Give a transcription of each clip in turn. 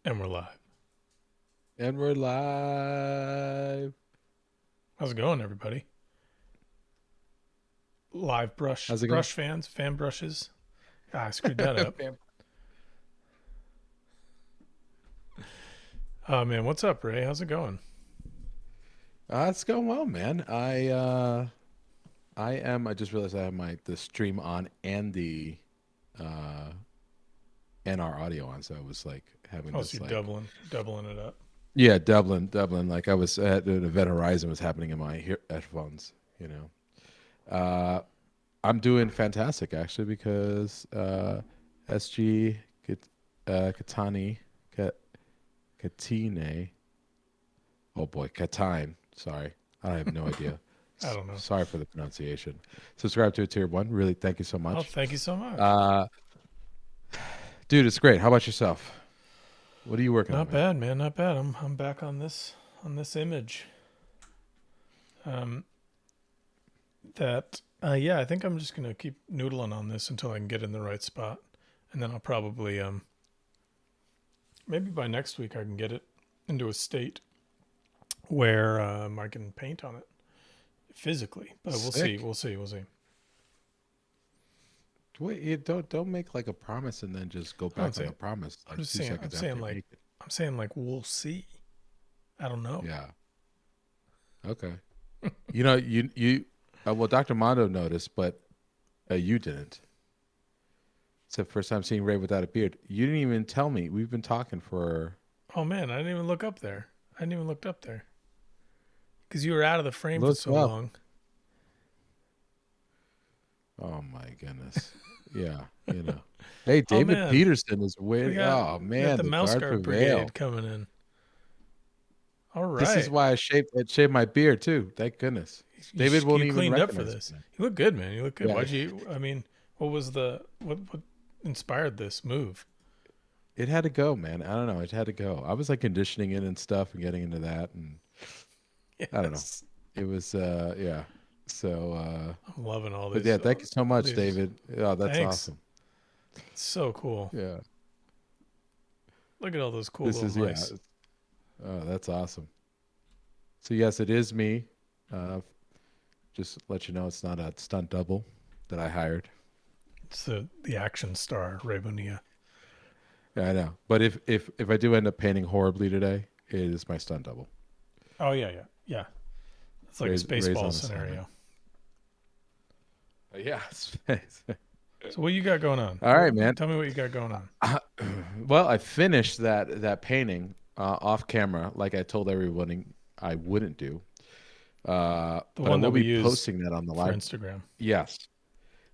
And we're live. And we're live. How's it going, everybody? How's it going? Brush fans, fan brushes. I screwed that up. Fam- Oh man, what's up, Ray? How's it going? it's going well, man. I just realized I have the stream on and the uh and our audio on, so I was like having Oh, so this you're like doubling it up. yeah, Dublin. Like I was at the event Horizon was happening in my headphones, you know. I'm doing fantastic actually because SG Katani Katine. Oh boy, Katine. Sorry, I have no idea. I don't know. Sorry for the pronunciation. Subscribe to a tier one. Really, thank you so Oh, much. thank you so much. Uh, dude, it's great. How about yourself? What are you working on, Not man? bad, man. Not bad. I'm back on this image. Um, that yeah, I think I'm just gonna keep noodling on this until I can get in the right spot, and then I'll probably maybe by next week I can get it into a state where I can paint on it physically, but we'll see. Sick. We'll see. We'll see. Wait, you don't make like a promise and then just go I'm not back on the saying. promise I'm like just two saying. seconds after you make it. I'm saying like we'll see. I don't know. Yeah. Okay. You. Well, Dr. Mondo noticed, but you didn't. It's the first time seeing Ray without a beard. You didn't even tell me. We've been talking for Oh man, I didn't even look up there. I hadn't even looked up there because you were out of the frame for look so up. long. Oh my goodness. Yeah, you know. Hey, Oh David man, Peterson is we waiting. got Oh we got man, the the mouse guard guard brigade prevail. coming in. All This is right, why I shaved my beard too. Thank goodness. David won't you even cleaned up for recognize this. me. You look good, man. You look good. Yeah, Why'd you? I mean, what was the what inspired this move? it had to go, man. I don't know. It had to go. I was like conditioning it and stuff and getting into that and I don't know. Yes, It was yeah. So I'm loving but yeah, thank you so all much, these. David. Oh, that's Thanks. awesome. It's so cool. Yeah. Look at all those cool This little is yeah. mice. Oh, that's awesome. So yes, it is me. Uh, just let you know, it's not a stunt double that I hired. It's the action star Ray Bonilla. Yeah, I know. But if I do end up painting horribly today, it is my stunt double. Oh yeah. It's like a Raise spaceball on assignment. scenario. Yeah. So what you got going on? All right, man. Tell me what you got going on. Well, I finished that painting off camera, like I told everyone I wouldn't do. The But I one that will we be use posting that on the for live. Instagram. Yes,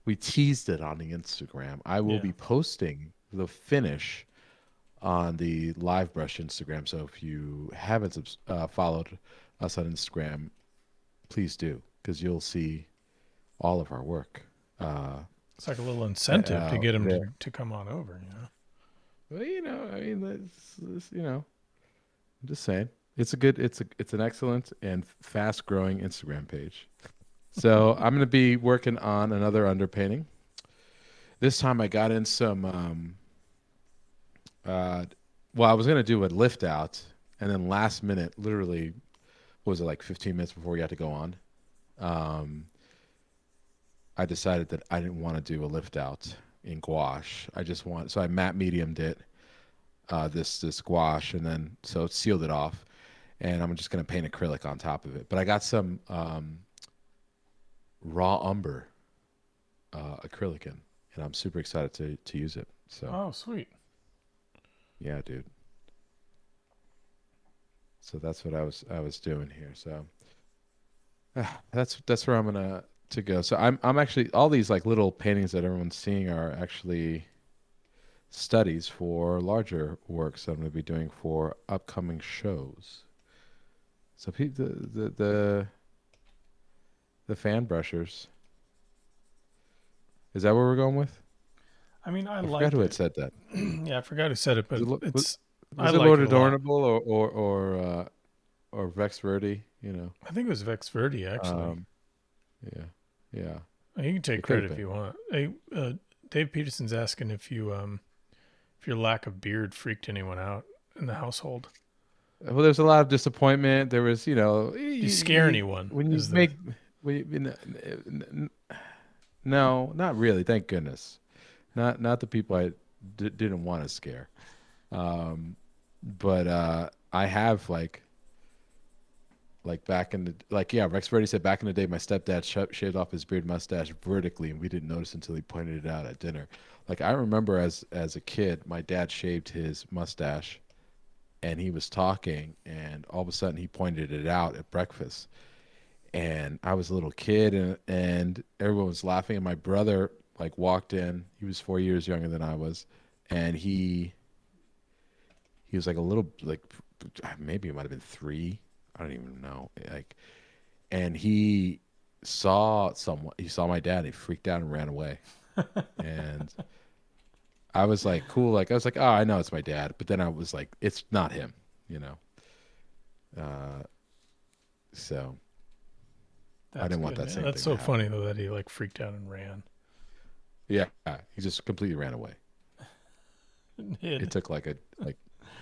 we teased it on the Instagram. I will Yeah. be posting the finish on the Livebrush Instagram. So if you haven't followed us on Instagram, please do because you'll see all of our work It's like a little incentive to get him there. to come on over, you know. Well, I mean, I'm just saying, it's an excellent and fast growing Instagram page. So I'm going to be working on another underpainting. This time I got in some. Uh, well, I was going to do a lift out, and then last minute, literally, what was it like 15 minutes before we had to go on? Um, I decided that I didn't want to do a lift out in gouache. So I matte mediumed it, this gouache, and then so it sealed it off, and I'm just gonna paint acrylic on top of it. But I got some raw umber acrylic in, and I'm super excited to use it. So Oh, sweet. yeah, dude. So that's what I was doing here. So that's where I'm gonna to go. So I'm actually all these like little paintings that everyone's seeing are actually studies for larger works that I'm going to be doing for upcoming shows. So the fan brushers, is that where we're going with? I mean, I I forgot liked who had it. said that. Yeah, I forgot who said it, Was but it it's I was it like Lord it a lot. Adornable or Vex Verde? You know, I think it was Vex Verde actually. um, yeah, yeah. You can take It could have credit if been. you want. Hey, Dave Peterson's asking if your lack of beard freaked anyone out in the household? Well, there's a lot of disappointment. There was, Do you scare anyone? when you Is the make, no, not really. Thank goodness. Not the people I didn't want to scare. Um, but I have like back in the yeah, Rex already said back in the day, my stepdad shaved off his beard mustache vertically, and we didn't notice until he pointed it out at dinner. Like I remember as a kid, my dad shaved his mustache, and he was talking, and all of a sudden he pointed it out at breakfast, and I was a little kid, and everyone was laughing, and my brother like walked in. He was 4 years younger than I was, and he was like a little like maybe it might have been three. I don't even know. Like, and he saw someone. He saw my dad. And he freaked out and ran away. And I was like, cool. Like I was like, oh, I know it's my dad. But then I was like, it's not him. You know. Uh, so I That's didn't want good, that man. same That's thing to so happen. funny though that he like freaked out and ran. Yeah, he just completely ran away. And It hid. took like a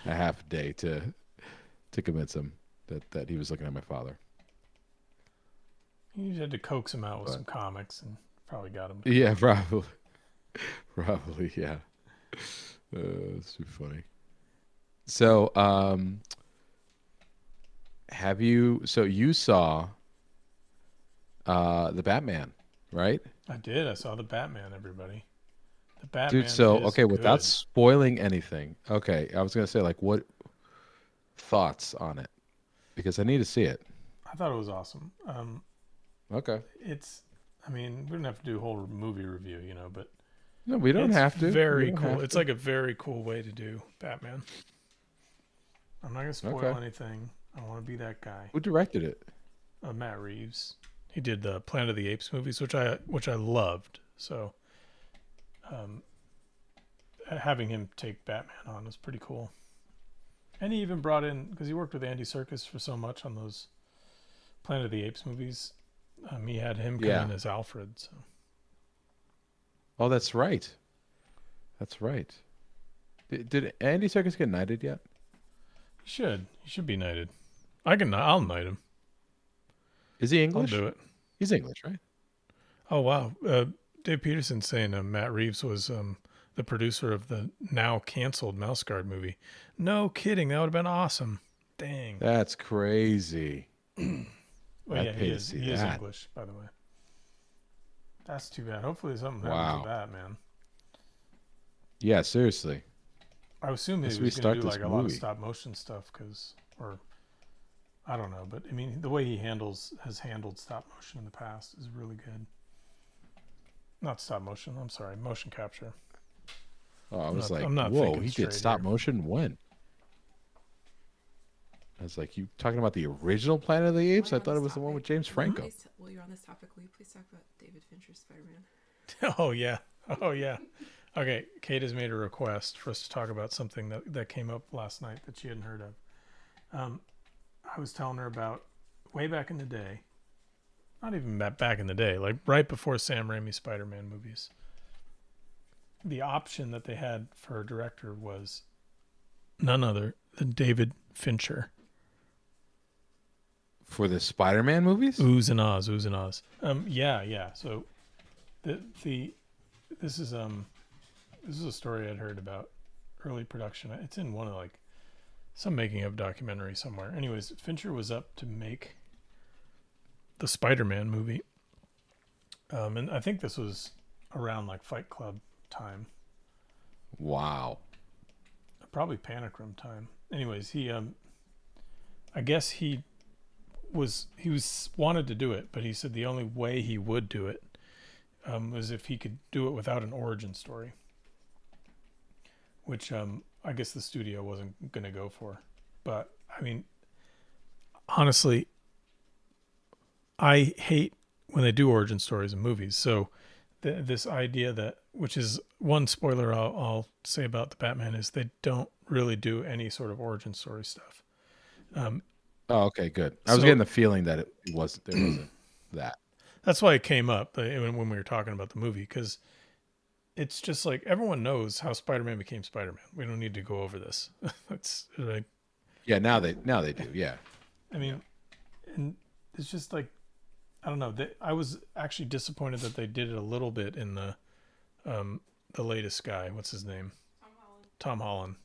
half day to convince him that he was looking at my father. You had to coax him out with But some comics and probably got him to yeah, run. probably, yeah. It's too funny. So, have you? So you saw the Batman, right, I did. I saw the Batman. Everybody, the dude? Batman So is okay, without good. spoiling anything, okay, I was gonna say like what thoughts on it because I need to see it. I thought it was awesome. Okay, It's. I mean, we don't have to do a whole movie review, but no, we don't it's have to. We very don't cool. have It's to. like a very cool way to do Batman. I'm not gonna spoil Okay, anything. I don't want to be that guy. who directed it? Matt Reeves. He did the Planet of the Apes movies, which I loved. So, um, having him take Batman on was pretty cool. And he even brought in because he worked with Andy Serkis for so much on those Planet of the Apes movies. He had him come Yeah. in as Alfred. So Oh, that's right. That's right. Did Andy Serkis get knighted yet? he should be knighted. I'll knight him. Is he I'll English? do it. He's English, right? Oh wow, Dave Peterson saying Matt Reeves was the producer of the now canceled Mouse Guard movie. No kidding, that would have been awesome. Dang. That's crazy. Well, yeah, I'd he pay to is. see He is that. English, by the way. That's too bad. Hopefully, something happens with Wow. that, man. Yeah, seriously. I assume he Let's was going to restart do this like a lot of movie. stop motion stuff, or I don't know, but I mean, the way he has handled stop motion in the past is really good. Not stop motion. I'm sorry, motion capture. Oh, I I'm was not. like, I'm not whoa, thinking he did straight stop here. motion when? I was like, you talking about the original Planet of the While Apes? you're I on thought it this was the one with topic, James Franco. while you're on this topic, will you please talk about David Fincher's Spider-Man? Oh yeah. Oh yeah. Okay, Kate has made a request for us to talk about something that came up last night that she hadn't heard of. I was telling her about way back in the day, not even back in the day, like right before Sam Raimi Spider-Man movies. The option that they had for a director was none other than David Fincher. For the Spider-Man movies? Oohs and ahs, oohs and ahs. Yeah, yeah. So the this is this is a story I'd heard about early production. It's in one of like some making of documentary somewhere. Anyways, Fincher was up to make the Spider-Man movie, and I think this was around like Fight Club time, Wow. probably Panic Room time. Anyways, I guess he was wanted to do it, but he said the only way he would do it was if he could do it without an origin story, which I guess the studio wasn't going to go for. But I mean, honestly, I hate when they do origin stories in movies. So this idea that, which is one spoiler I'll say about the Batman, is they don't really do any sort of origin story stuff. Um, Oh, okay, good. I was so getting the feeling that there wasn't that. that's why it came up when we were talking about the movie, because it's just like everyone knows how Spider-Man became Spider-Man. We don't need to go over this. It's like, Yeah, now they do. Yeah. I mean, and it's just like, I don't know. I was actually disappointed that they did it a little bit in the latest guy. What's his name? Tom Holland. Tom Holland.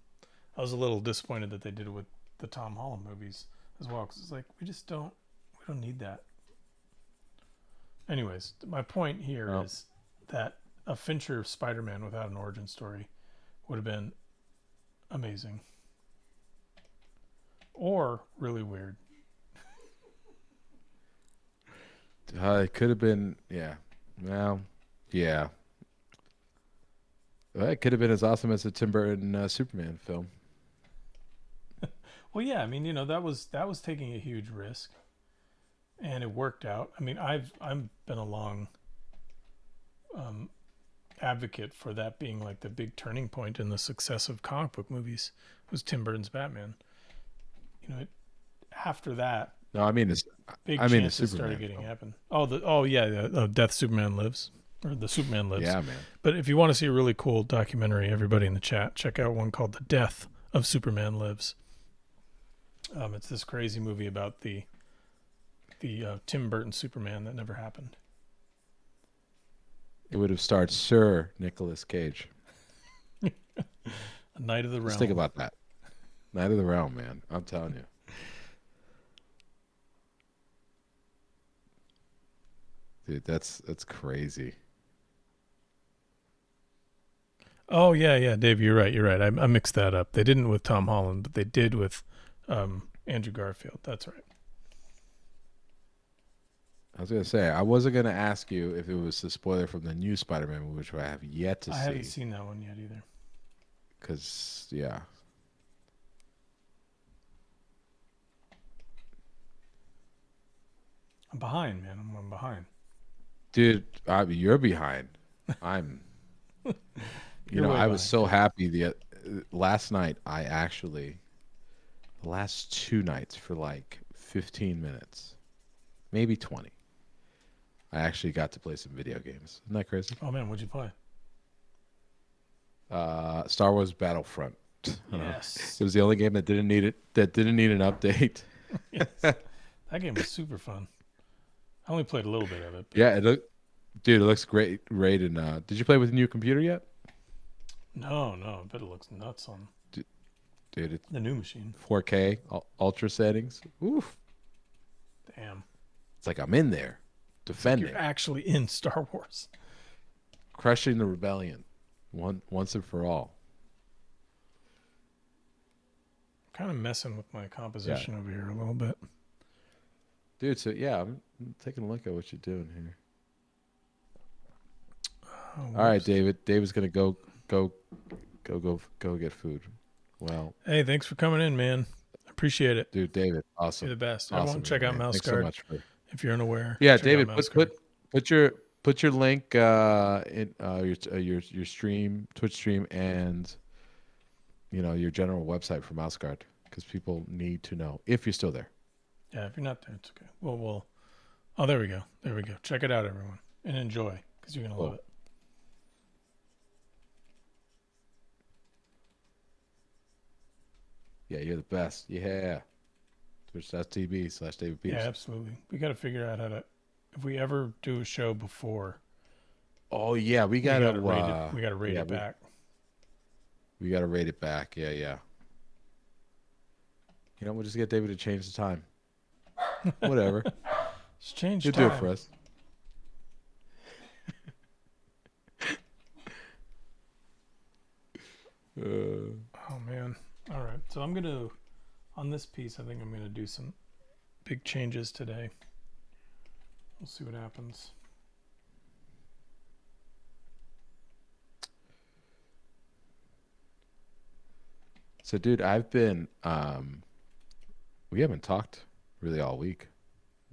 I was a little disappointed that they did it with the Tom Holland movies as well, because it's like we don't need that. Anyways, my point here is that a Fincher Spider-Man without an origin story would have been amazing, or really weird. It could have been, yeah. Well, yeah. Well, it could have been as awesome as the Tim Burton Superman film. Well, yeah, I mean, that was taking a huge risk, and it worked out. I mean, I've been a long advocate for that being like the big turning point in the success of comic book movies was Tim Burton's Batman. After that, No, I mean, big I mean the chances Superman started getting film. happen. Death Superman Lives, or the Superman Lives. Yeah, man. But if you want to see a really cool documentary, everybody in the chat, check out one called The Death of Superman Lives. It's this crazy movie about the Tim Burton Superman that never happened. It would have starred Sir Nicolas Cage. A Night of the Realm. Just think about that. Night of the Realm, man. I'm telling you. Dude, that's crazy. Oh yeah, Dave, you're right. I mixed that up. They didn't with Tom Holland, but they did with Andrew Garfield. That's right. I was gonna say I wasn't gonna ask you if it was the spoiler from the new Spider-Man movie, which I have yet to I see. haven't seen that one yet either. Because yeah, I'm behind, man. I'm behind. dude, you're behind. I'm. You're way I was behind. so happy last night. The last 2 nights for like 15 minutes, maybe 20. I actually got to play some video games. Isn't that crazy? Oh man, what'd you play? Star Wars Battlefront. Yes. It was the only game that didn't need it. That didn't need an update. Yes. That game was super fun. I only played a little bit of it. Yeah, dude, it looks great. And did you play with a new computer yet? No, I bet it looks nuts on Dude, it's the new machine. 4K ultra settings. Oof. Damn. It's like I'm in there, defending, You're actually in Star Wars. crushing the rebellion, once and for all. Kind of messing with my composition over here a little bit. Dude, so yeah, I'm taking a look at what you're doing here. Oh, All right, David. David's gonna go get food. Well, hey, thanks for coming in, man. I appreciate it. dude, David, awesome. You're the best. Awesome, Everyone, check out man. Mouse Thanks so Guard much for. if you're unaware. Yeah, check David, out Mouse Guard. put your link in your stream, Twitch stream, and your general website for Mouse Guard, because people need to know if you're still there. Yeah, if you're not there, it's okay. Well. Oh, there we go. Check it out, everyone, and enjoy, because you're gonna love it. Yeah, you're the best. Yeah. Twitch.tv/David Peters. Yeah, absolutely. We got to figure out how to. If we ever do a show before, Oh yeah, we gotta rate it. We got to rate it back. We gotta rate it back. Yeah. We'll just get David to change the time. Whatever. Just change He'll time. do it for us. Oh man. All right. So I'm gonna on this piece. I think I'm gonna do some big changes today. We'll see what happens. So, dude, I've been. We haven't talked really all week.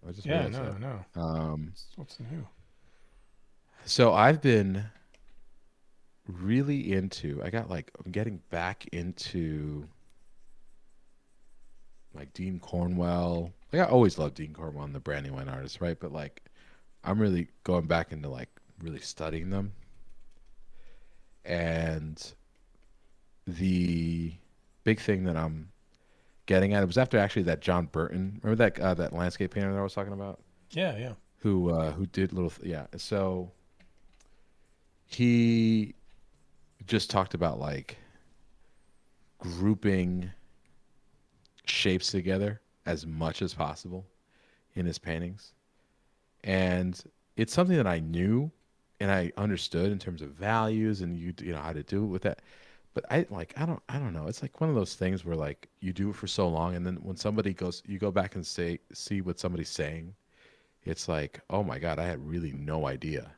I just realized that. No. What's new? So I've been really into. I'm getting back into like Dean Cornwell. Like I always loved Dean Cornwell and the Brandywine artists, right? But like, I'm really going back into like really studying them. And the big thing that I'm getting at, it was after actually that John Burton, remember that landscape painter that I was talking about, Yeah, yeah. who did yeah. So he just talked about like grouping shapes together as much as possible in his paintings. And it's something that I knew and I understood in terms of values and you know how to do it with that. But I don't know. It's like one of those things where like you do it for so long and then when somebody goes you go back and see what somebody's saying, it's like, "Oh my God, I had really no idea."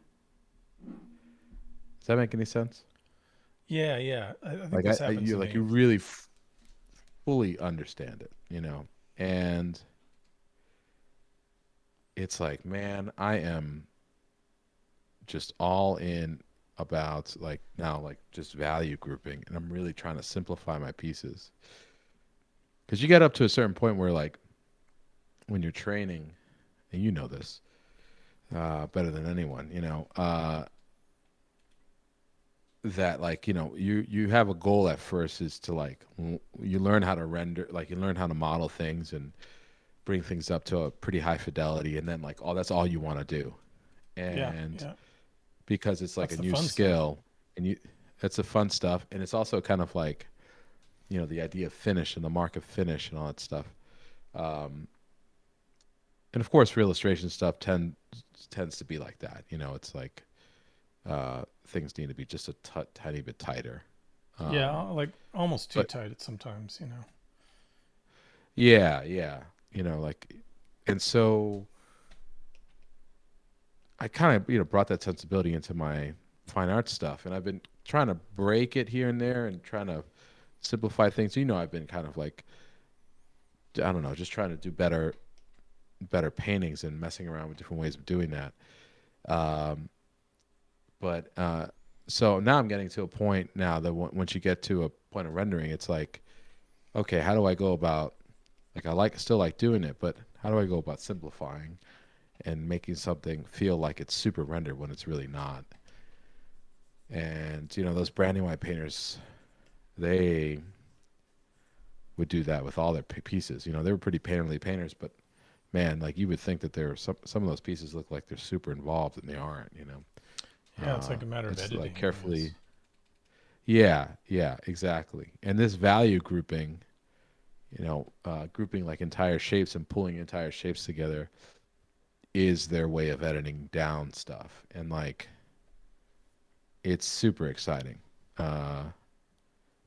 Does that make any sense? Yeah, yeah. I think Like this I happens you to like me. you really fully understand it, you know. And it's like, man, I am just all in about like now like just value grouping and I'm really trying to simplify my pieces. Cuz you get up to a certain point where like when you're training and you know this better than anyone, you know, that like, you know, you have a goal at first is to like you learn how to render, like you learn how to model things and bring things up to a pretty high fidelity and then like oh that's all you want to do. Yeah, And yeah. because it's like That's a the new fun stuff. skill and you that's the fun stuff and it's also kind of like you know the idea of finish and the mark of finish and all that stuff and of course for illustration stuff tends to be like that, you know, it's like things need to be just a tiny bit tighter. Yeah, um, like almost too but tight at sometimes, you know. yeah, yeah, you know, like and so I kind of you know brought that sensibility into my fine art stuff and I've been trying to break it here and there and trying to simplify things. You know, I've been kind of like I don't know, just trying to do better paintings and messing around with different ways of doing that. Um, but so now I'm getting to a point now that once you get to a point of rendering, it's like, okay, how do I go about like I like still like doing it, but how do I go about simplifying and making something feel like it's super rendered when it's really not? And you know, those brand new white painters, they would do that with all their pieces. You know, they were pretty painterly painters, but man, like you would think that there are some of those pieces look like they're super involved and they aren't, you know. Yeah, it's like a matter of It's like editing, I guess. carefully, yeah, yeah, exactly. And this value grouping, you know, grouping like entire shapes and pulling entire shapes together is their way of editing down stuff, and like it's super exciting uh,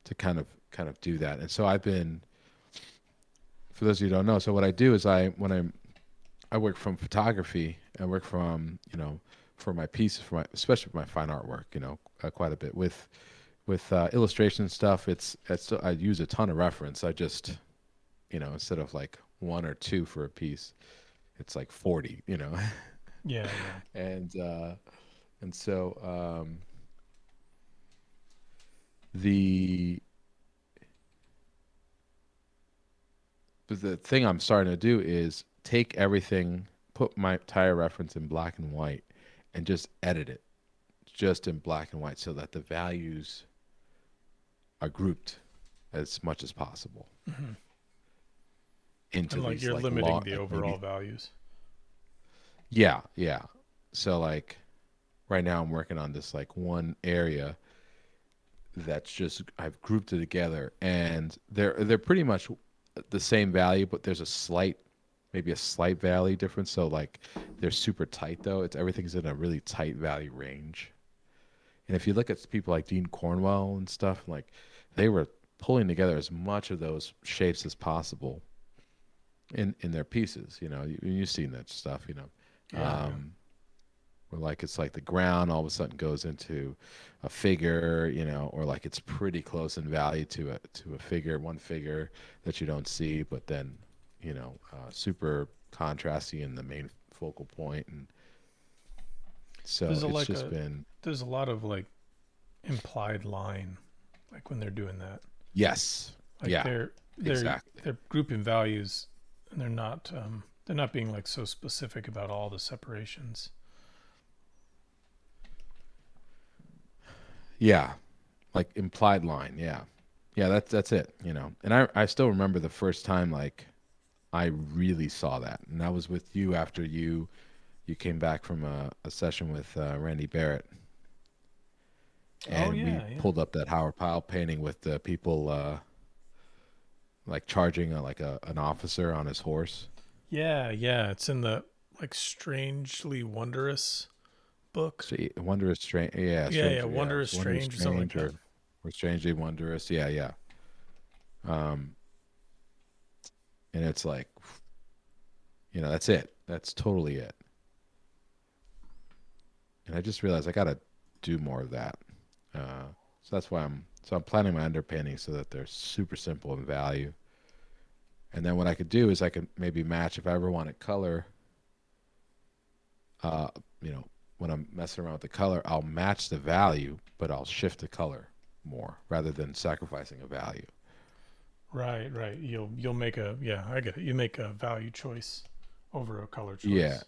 to kind of do that. And so I've been, for those of you who don't know, so what I do is I work from photography. I work from for my pieces, for my especially for my fine artwork. You know, quite a bit with illustration stuff. It's I use a ton of reference. I just instead of like one or two for a piece, it's like 40. You know, Yeah, yeah. and and so the the thing I'm starting to do is take everything, put my entire reference in black and white, and just edit it just in black and white so that the values are grouped as much as possible Hmm. into And like these you're like law limiting the like overall maybe values. yeah, yeah. So like right now I'm working on this like one area that's just I've grouped it together and they're pretty much the same value but there's a slight maybe a slight value difference so like they're super tight though it's everything's in a really tight value range. And if you look at people like Dean Cornwell and stuff, like they were pulling together as much of those shapes as possible in their pieces. You know, you've seen that stuff. You know, Yeah, yeah. where like it's like the ground all of a sudden goes into a figure. You know, or like it's pretty close in value to a figure, one figure that you don't see, but then super contrasty in the main focal point, and so There's a it's like just a been there's a lot of like implied line, like when they're doing that. yes, Like yeah, they're exactly. they're grouping values, and they're not being like so specific about all the separations. Yeah. like implied line. Yeah, yeah. That's it. You know, and I still remember the first time like I really saw that, and that was with you after you came back from a session with Randy Barrett, Oh and we yeah, yeah. pulled up that Howard Pyle painting with the people like charging like an officer on his horse. Yeah, yeah. It's in the like strangely wondrous book. Wondrous strange, yeah, Yeah, yeah. stranger, yeah, Wondrous wondrous strange or something like strange that. or strangely wondrous, yeah, yeah. Um, and it's like, that's it. That's totally it. And I just realized I got to do more of that. So that's why I'm planning my underpaintings so that they're super simple in value. And then what I could do is I could maybe match if I ever wanted color. Uh, you know, when I'm messing around with the color, I'll match the value, but I'll shift the color more rather than sacrificing a value. Right, right. You'll make a yeah, I get it. You make a value choice over a color Yeah, choice.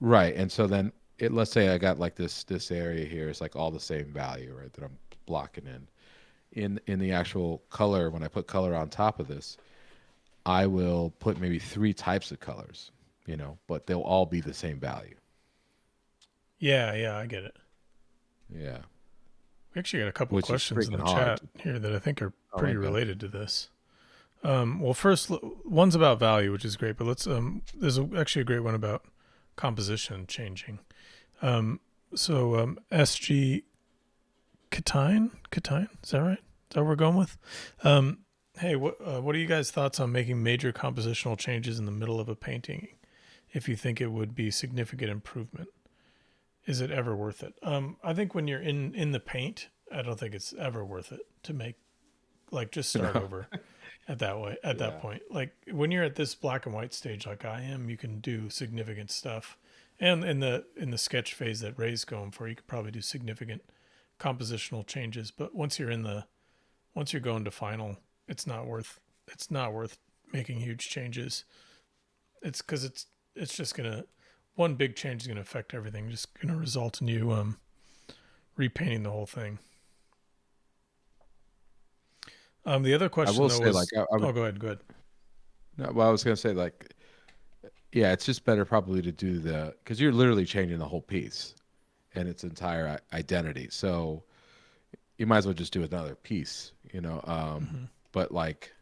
right. And so then let's say I got like this area here is like all the same value, right? That I'm blocking in. In the actual color, when I put color on top of this, I will put maybe three types of colors, but they'll all be the same value. Yeah, yeah, I get it. Yeah, We actually got a couple which is questions in freaking the hard. chat here that I think are Oh, pretty okay. related to this. Well, first one's about value, which is great, but let's there's actually a great one about composition changing. Um, SG Katine, is that right? Is that what we're going with? Um, hey, what are you guys' thoughts on making major compositional changes in the middle of a painting? If you think it would be significant improvement, is it ever worth it? I think when you're in the paint, I don't think it's ever worth it to make like just start No. over at that Yeah. point. Like when you're at this black and white stage like I am, you can do significant stuff. And in the sketch phase that Ray's going for, you could probably do significant compositional changes. But once you're going to final, it's not worth making huge changes. It's because it's just gonna one big change is gonna affect everything. Just gonna result in you repainting the whole thing. The other I question will though say, like, was, I would. oh, go ahead, go ahead. No, well, I was gonna say, like, yeah, it's just better probably to do because you're literally changing the whole piece and its entire identity. So you might as well just do another piece. Mm-hmm. But like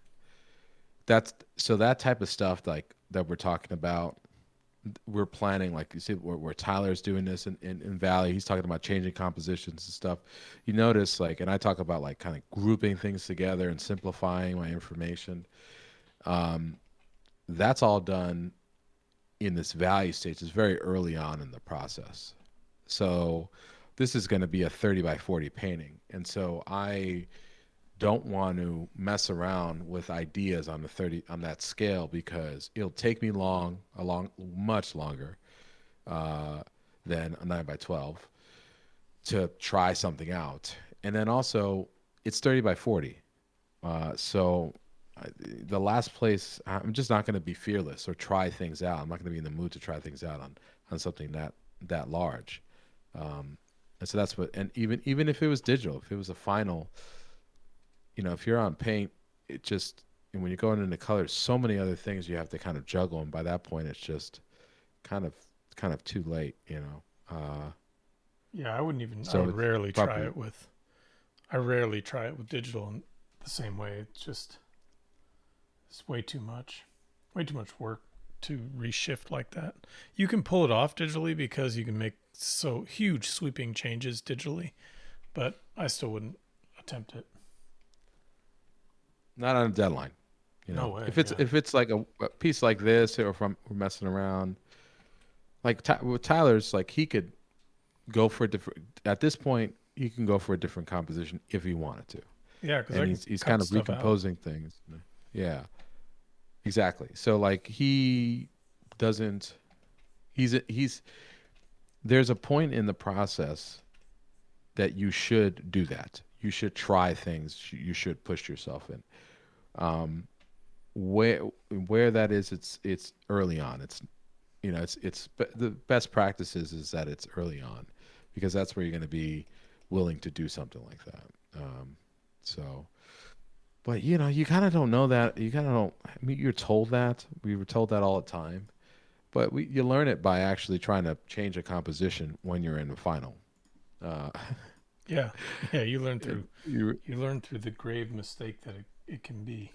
that type of stuff like that we're talking about, we're planning like you see where Tyler's doing this in Valley. He's talking about changing compositions and stuff. You notice like, and I talk about like kind of grouping things together and simplifying my information. Um, that's all done in this value stage. It's very early on in the process. So this is going to be a 30 by 40 painting. And so I don't want to mess around with ideas on the 30 on that scale because it'll take me much longer uh, than a 9 by 12 to try something out. And then also it's 30 by 40. So the last place, I'm just not going to be fearless or try things out. I'm not going to be in the mood to try things out on something that large. And so that's what, and even if it was digital, if it was a final, if you're on paint, it just, and when you're going into colors, so many other things you have to kind of juggle. And by that point, it's just kind of, kind of too late. Yeah, I wouldn't even. I So would it's rarely try probably, it with. I rarely try it with digital in the same way. It's way too much. Way too much work to reshift like that. You can pull it off digitally because you can make so huge sweeping changes digitally, but I still wouldn't attempt it. not on a deadline. No way. If it's Yeah. if it's like a piece like this, or if we're messing around, like with Tyler's, like he could go for a different. At this point, he can go for a different composition if he wanted to, Yeah, because I and can he's cut kind of stuff out. recomposing things. Yeah, exactly. So like he doesn't. He's there's a point in the process that you should do that. You should try things. You should push yourself in. Um, where where that is, it's early on. The best practices is that it's early on, because that's where you're going to be willing to do something like that. So, but you kind of don't know that. You kind of don't. I mean, you're told that. We were told that all the time, but you learn it by actually trying to change a composition when you're in the final. Uh, Yeah, yeah. You learn and through you the grave mistake that it can be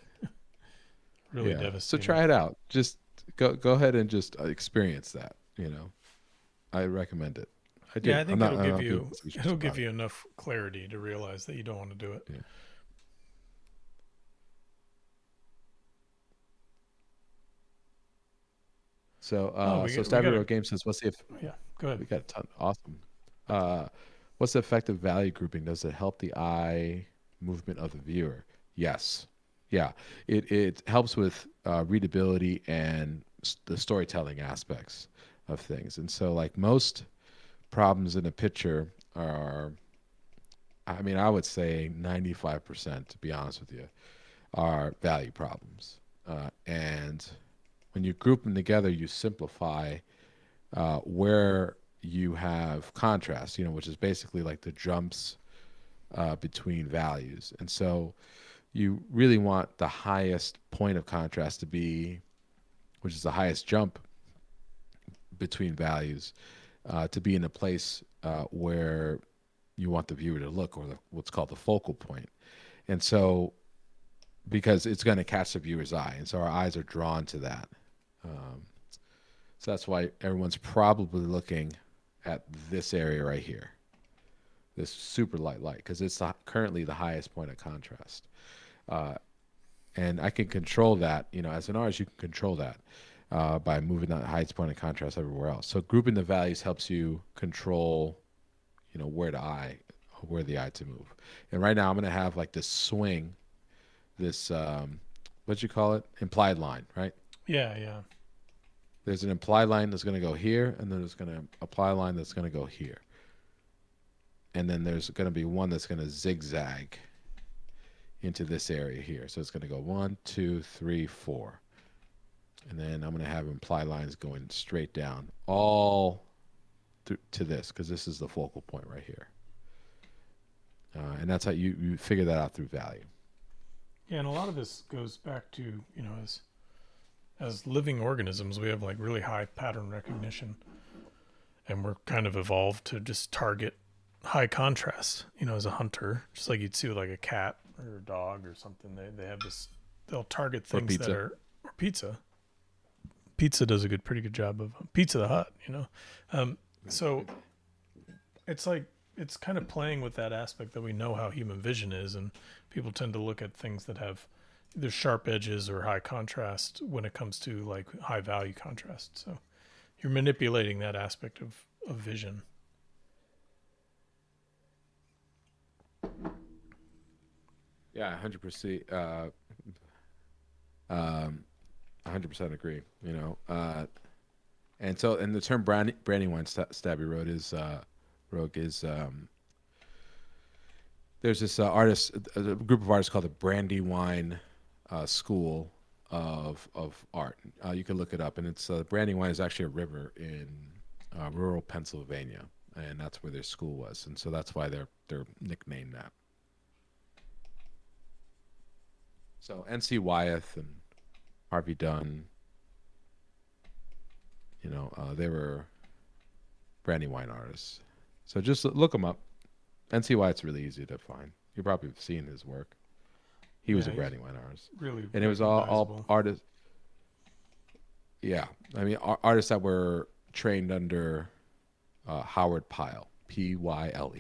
really Yeah. So devastating. try it out. Just go ahead and just experience that. I recommend it. I Yeah, do. I think I'm not being facetious it'll give about it. you enough clarity to realize that you don't want to do it. Yeah. So Oh, so we Stabby got a Road Game says, yeah. Go ahead. we got a ton. Awesome. Uh, what's the effective value grouping? Does it help the eye movement of the viewer? Yes. Yeah. It helps with readability and the storytelling aspects of things. And so, like most problems in a picture are, I mean, I would say 95%, to be honest with you, are value problems. And when you group them together, you simplify where you have contrast, which is basically like the jumps between values. And so you really want the highest point of contrast to be, which is the highest jump between values, to be in a place where you want the viewer to look, or what's called the focal point. And so, because it's going to catch the viewer's eye, and so our eyes are drawn to that. Um, so that's why everyone's probably looking at this area right here, this super light light, because it's currently the highest point of contrast. Uh, and I can control that. As an artist, you can control that by moving that highest point of contrast everywhere else. So grouping the values helps you control, where the eye to move. And right now, I'm going to have like this swing, this what you call it, implied line, right? Yeah, yeah. There's an implied line that's going to go here, and then there's going to apply line that's going to go here, and then there's going to be one that's going to zigzag into this area here. So it's going to go 1, 2, 3, 4, and then I'm going to have imply lines going straight down all to this, because this is the focal point right here. And that's how you figure that out through value. Yeah, and a lot of this goes back to, as living organisms, we have like really high pattern recognition, and we're kind of evolved to just target high contrast, as a hunter, just like you'd see with like a cat or a dog or something. They have this, they'll target Or things that pizza. are, or pizza. Pizza does a pretty good job of Pizza the Hut, so it's like, it's kind of playing with that aspect that we know how human vision is, and people tend to look at things that have either sharp edges or high contrast when it comes to like high value contrast. So you're manipulating that aspect of vision. Yeah, 100%. 100% agree. And so, and the term Brandywine Stabby Road is Rogue is there's this artist, a group of artists called the Brandywine School of Art. You can look it up, and it's Brandywine is actually a river in rural Pennsylvania, and that's where their school was, and so that's why they're nicknamed that. So N.C. Wyeth and Harvey Dunn, they were Brandywine artists. So just look them up and see why it's really easy to find. You probably have seen his work. He was Yeah, a he's Brandywine artist, really and it was all recognizable. artists. Yeah, I mean artists that were trained under Howard Pyle, Pyle.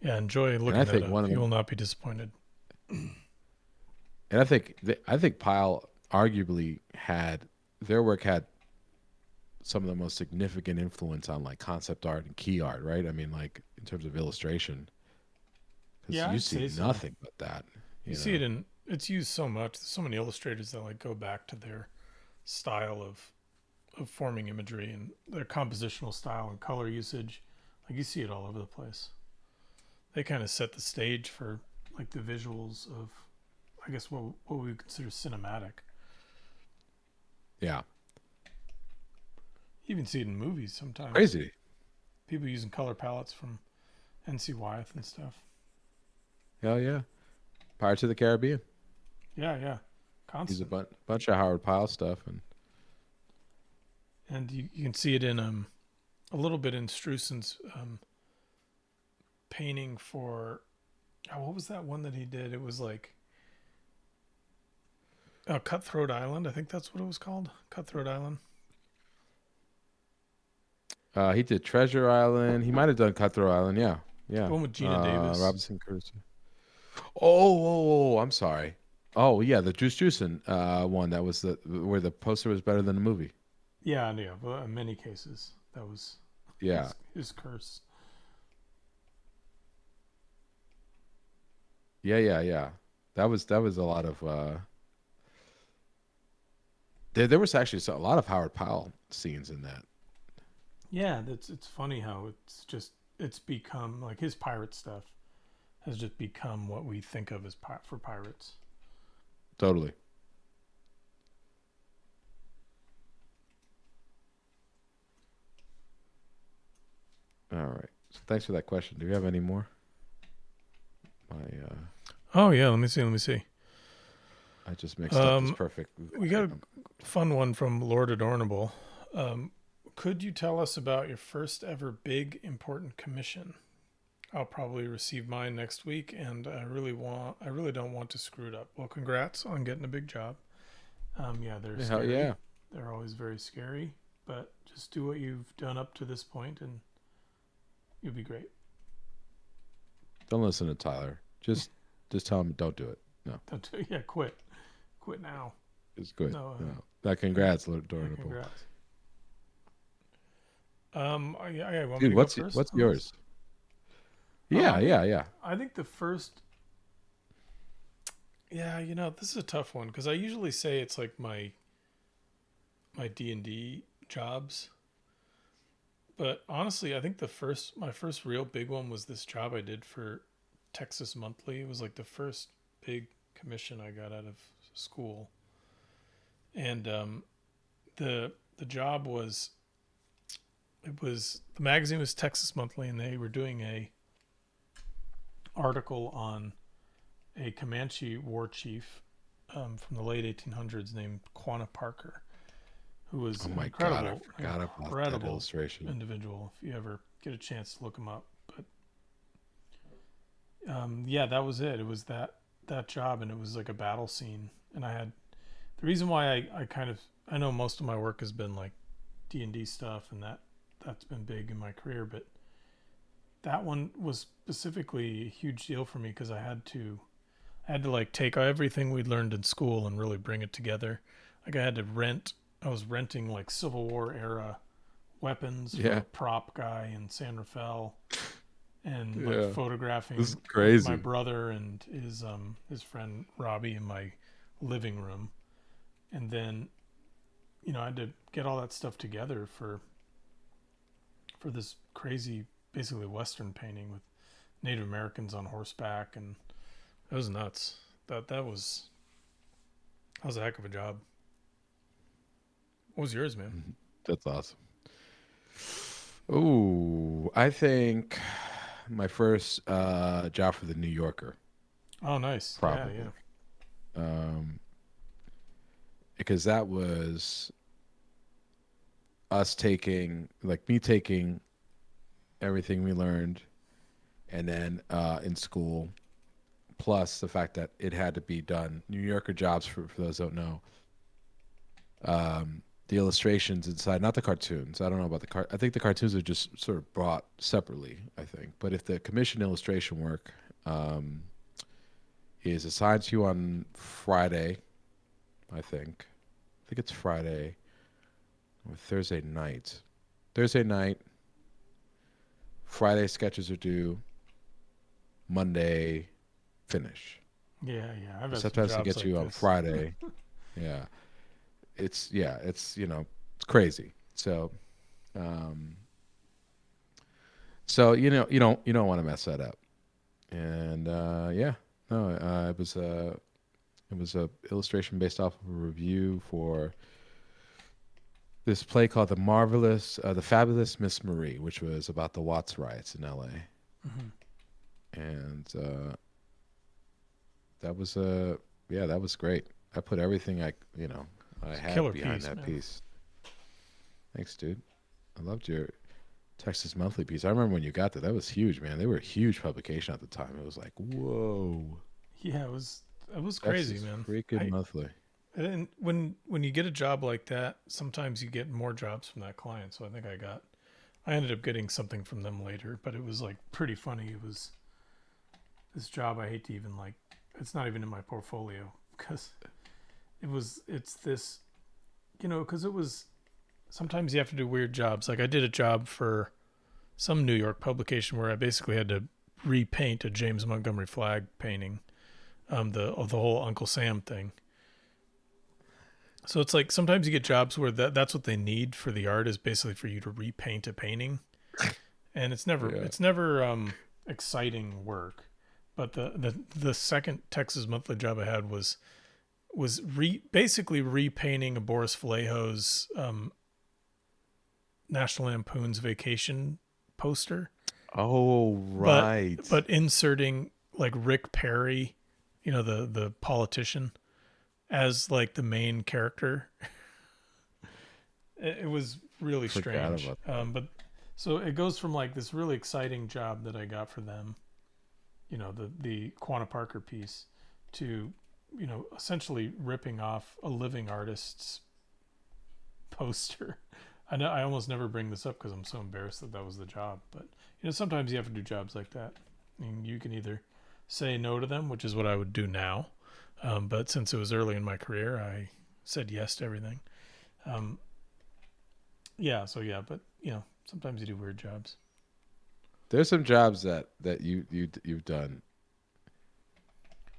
Yeah, enjoy And I looking that think up. one of You them, will not be disappointed. and I think Pyle arguably had their work had some of the most significant influence on like concept art and key art, right? I mean, like in terms of illustration, because Yeah, you I'd see say so. nothing but that, You you see it know. in, it's used so much. There's so many illustrators that like go back to their style of forming imagery and their compositional style and color usage. Like you see it all over the place. They kind of set the stage for like the visuals of, I guess, what we would consider cinematic. Yeah, You even see it in movies sometimes. Crazy. People using color palettes from NC Wyeth and stuff. Hell yeah. Pirates of the Caribbean. Yeah, yeah, Use a constant. bunch of Howard Pyle stuff, And you can see it in a little bit in Strussen's painting for what was that one that he did? It was like Cutthroat Island. I think that's what it was called. Cutthroat Island. he did Treasure Island. He might have done Cutthroat Island. Yeah, The yeah. one with Gina Davis. Robinson Crusoe. Oh, I'm sorry. Oh yeah, the Juice Juicin one that was the where the poster was better than the movie. Yeah, yeah. But in many cases, that was Yeah, his curse. yeah. That was a lot of. There was actually a lot of Howard Pyle scenes in that. Yeah, it's funny how it's become like his pirate stuff has just become what we think of as for pirates. Totally. All right. So thanks for that question. Do you have any more? My Oh yeah, let me see. Let me see. I just mixed up this Um, perfect. we got a fun one from Lord Adornable. Could you tell us about your first ever big important commission? I'll probably receive mine next week, and I really don't want to screw it up. Well, congrats on getting a big job. Yeah, they're Hell scary. yeah. They're always very scary, but just do what you've done up to this point, and you'll be great. Don't listen to Tyler. Just tell him don't do it. No, Don't do, yeah, quit now. it's good. No, No. That congrats, Lord yeah, Adorable. congrats. Yeah, want me Dude, to go first what's on this? yours? Yeah, I think yeah. I think the first. Yeah, this is a tough one because I usually say it's like my D&D jobs, but honestly, I think my first real big one was this job I did for Texas Monthly. It was like the first big commission I got out of school, and the job was the magazine was Texas Monthly, and they were doing a article on a Comanche war chief from the late 1800s named Quanah Parker, who was Oh an my God, I forgot about that incredible illustration. individual. If you ever get a chance to look him up, but yeah, that was it. It was that job, and it was like a battle scene. And I had the reason why I kind of I know most of my work has been like D&D stuff, and that's been big in my career, but that one was specifically a huge deal for me because I had to like take everything we'd learned in school and really bring it together. Like I was renting like Civil War era weapons from Yeah, a prop guy in San Rafael, and like yeah. This is photographing like my crazy. brother and his friend Robbie in my living room. And then, I had to get all that stuff together for this crazy basically Western painting with Native Americans on horseback, and it was nuts. That was a heck of a job. What was yours, man? That's awesome. Ooh, I think my first job for the New Yorker, Oh, nice. Yeah, probably. yeah. Um, because that was us taking, like me taking everything we learned and then in school, plus the fact that it had to be done. New Yorker jobs, for those who don't know, the illustrations inside, not the cartoons. I don't know about I think the cartoons are just sort of brought separately, I think. But if the commission illustration work um, is assigned to you on Friday, I think. I think it's Friday or Thursday night. Thursday night, Friday sketches are due, Monday finish. Yeah, yeah. I've had some Sometimes they jobs get like you on this. Friday. Yeah. It's it's crazy. Um so you don't want to mess that up. And yeah. No, it was a illustration based off of a review for this play called the Fabulous Miss Marie, which was about the Watts riots in L.A. Hmm. And that was yeah, that was great. I put everything I It's a had killer behind piece, that man. piece. Thanks, dude. I loved your Texas Monthly piece. I remember when you got that. That was huge, man. They were a huge publication at the time. It was like, whoa, Yeah, it was crazy, Texas man. freaking I Monthly. and when you get a job like that, sometimes you get more jobs from that client. So I ended up getting something from them later, but it was like pretty funny. It was this job I hate to even like. It's not even in my portfolio because it's this, because it was sometimes you have to do weird jobs. Like I did a job for some New York publication where I basically had to repaint a James Montgomery flag painting, the whole Uncle Sam thing. So it's like sometimes you get jobs where that's what they need for the art is basically for you to repaint a painting, and Yeah. it's never exciting work. But the second Texas Monthly job I had was basically repainting a Boris Vallejo's National Lampoon's Vacation poster, Oh, but right. but inserting like Rick Perry, the politician, as like the main character. It was really Forgot strange. about that. But so it goes from like this really exciting job that I got for them, the Quanah Parker piece, to essentially ripping off a living artist's poster. I know I almost never bring this up because I'm so embarrassed that was the job, but sometimes you have to do jobs like that. I mean, you can either say no to them, which is what I would do now, but since it was early in my career, I said yes to everything. Um, yeah, so yeah, but sometimes you do weird jobs. There's some jobs that you've done,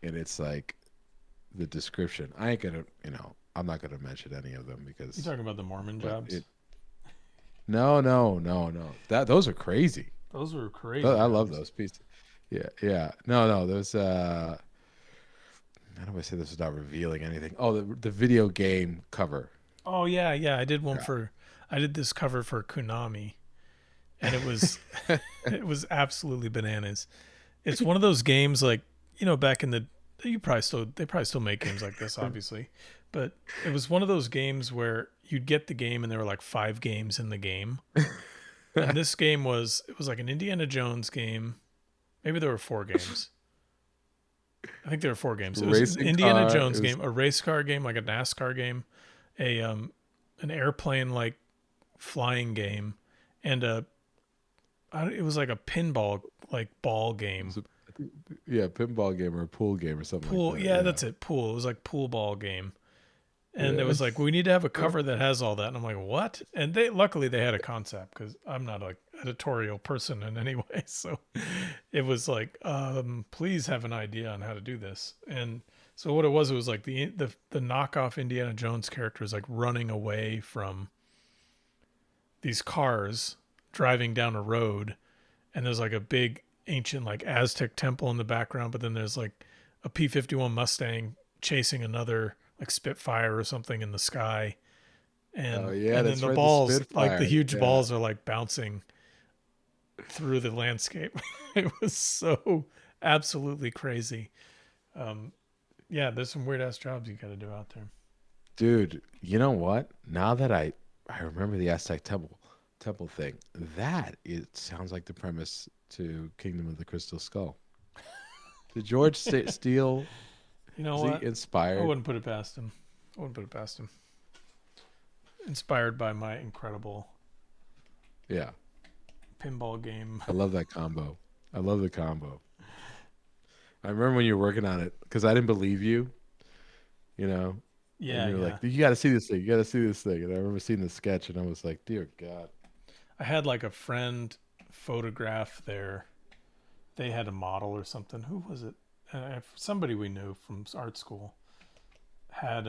and it's like the description. I ain't gonna, I'm not gonna mention any of them You because, talking about the Mormon but jobs? it. No, no, no, no. Those are crazy. Those were crazy I love jobs. those pieces. Yeah, yeah. No, no. There's how do I say this without revealing anything? Oh, the video game cover. Oh yeah, yeah. Yeah. I did this cover for Konami, and it was it was absolutely bananas. It's one of those games like back in the they probably still make games like this, obviously, but it was one of those games where you'd get the game and there were like 5 games in the game, and this game it was like an Indiana Jones game. Maybe there were 4 games. I think there were 4 games. It was an Racing Indiana car. It Jones was game, a race car game, like a NASCAR game, a an airplane like flying game, and it was like a pinball like ball it game. was a yeah, pinball game or a pool game or something like Pool, that. yeah, Yeah. that's it. Pool. It was like pool ball game. And it Yeah. was like we need to have a cover that has all that. And I'm like, what? And they luckily they had a concept because I'm not like editorial person in any way. So it was like, please have an idea on how to do this. And so what it was like the knockoff Indiana Jones character is like running away from these cars driving down a road, and there's like a big ancient like Aztec temple in the background, but then there's like a P-51 Mustang chasing another like Spitfire or something in the sky, Oh and yeah, and then that's the right. The balls, like the Spitfire. huge Yeah. balls, are like bouncing through the landscape. It was so absolutely crazy. Um, yeah, there's some weird ass jobs you got to do out there. Dude, you know what? Now that I remember the Aztec temple thing, that it sounds like the premise to Kingdom of the Crystal Skull. Did George Steele, You know is he what? I inspired? wouldn't put it past him. I wouldn't put it past him. Inspired by my incredible Yeah. pinball game. I love that combo. I love the combo. I remember when you were working on it because I didn't believe you, you know, and Yeah, you were yeah. like, "You got to see this thing. You got to see this thing." And I remember seeing the sketch, and I was like, "Dear God." I had like a friend photograph their. They had a model or something. Who was it? Somebody we knew from art school had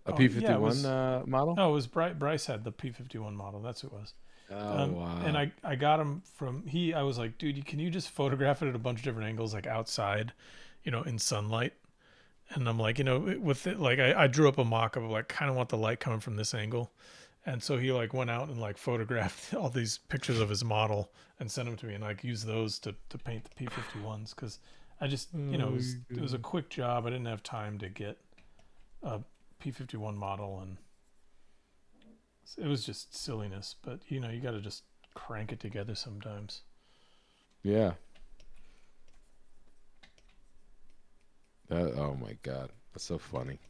A Oh P fifty yeah, it one was. model. No, it was Bryce had the P-51 model. That's who it was. Oh And wow. I got him from he. I was like, dude, can you just photograph it at a bunch of different angles, like outside, in sunlight? And I'm like, with it, like I drew up a mock of like kind of want the light coming from this angle. And so he like went out and like photographed all these pictures of his model and sent them to me, and like used those to paint the P-51s, because I just, it was a quick job. I didn't have time to get a P-51 model, and it was just silliness. But you got to just crank it together sometimes. Yeah. Oh my God, that's so funny.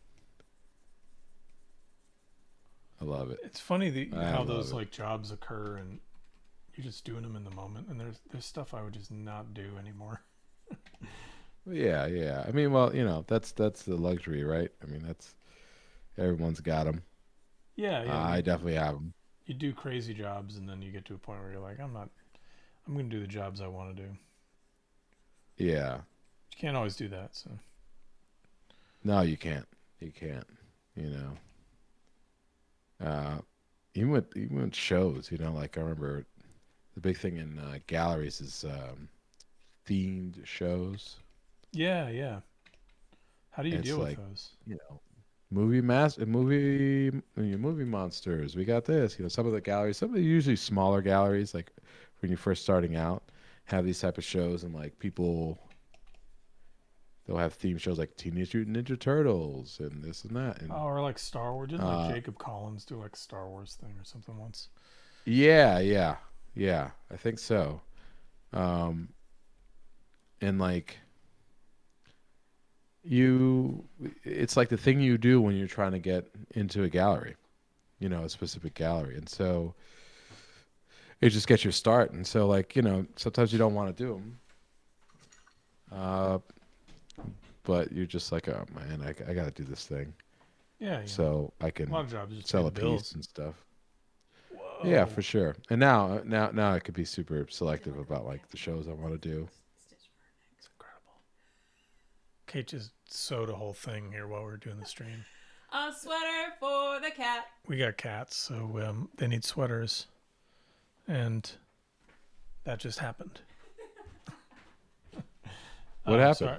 I love it. It's funny I how love those it. like jobs occur, and you're just doing them in the moment. And there's stuff I would just not do anymore. Yeah, yeah. I mean, well, that's the luxury, right? I mean, that's everyone's got them. Yeah, yeah. I definitely have them. You do crazy jobs, and then you get to a point where you're like, I'm going to do the jobs I want to do. Yeah. You can't always do that. So No, you can't. You can't. You know. Even with shows, like I remember the big thing in galleries is themed shows. yeah, yeah. How do you And it's deal with like, those? movie monsters. We got this. Some of the galleries, some of the usually smaller galleries, like when you're first starting out, have these type of shows, and like people, they'll have theme shows like Teenage Mutant Ninja Turtles and this and that. And Or like Star Wars. Didn't like uh, Jacob Collins do like a Star Wars thing or something once? yeah, yeah, yeah, I think so. Um, and like you, it's like the thing you do when you're trying to get into a gallery, a specific gallery, and so it just gets your start. And so, like, sometimes you don't want to do them, but you're just like, oh man, I got to do this thing Yeah, so I A lot can of jobs just pay sell the a piece bills. and stuff. Yeah, Whoa. for sure. And now I could be super selective about like the shows I want to do. It's incredible. Kate just sewed a whole thing here while we were doing the stream. A sweater for the cat. We got cats, so they need sweaters. And that just happened. What happened?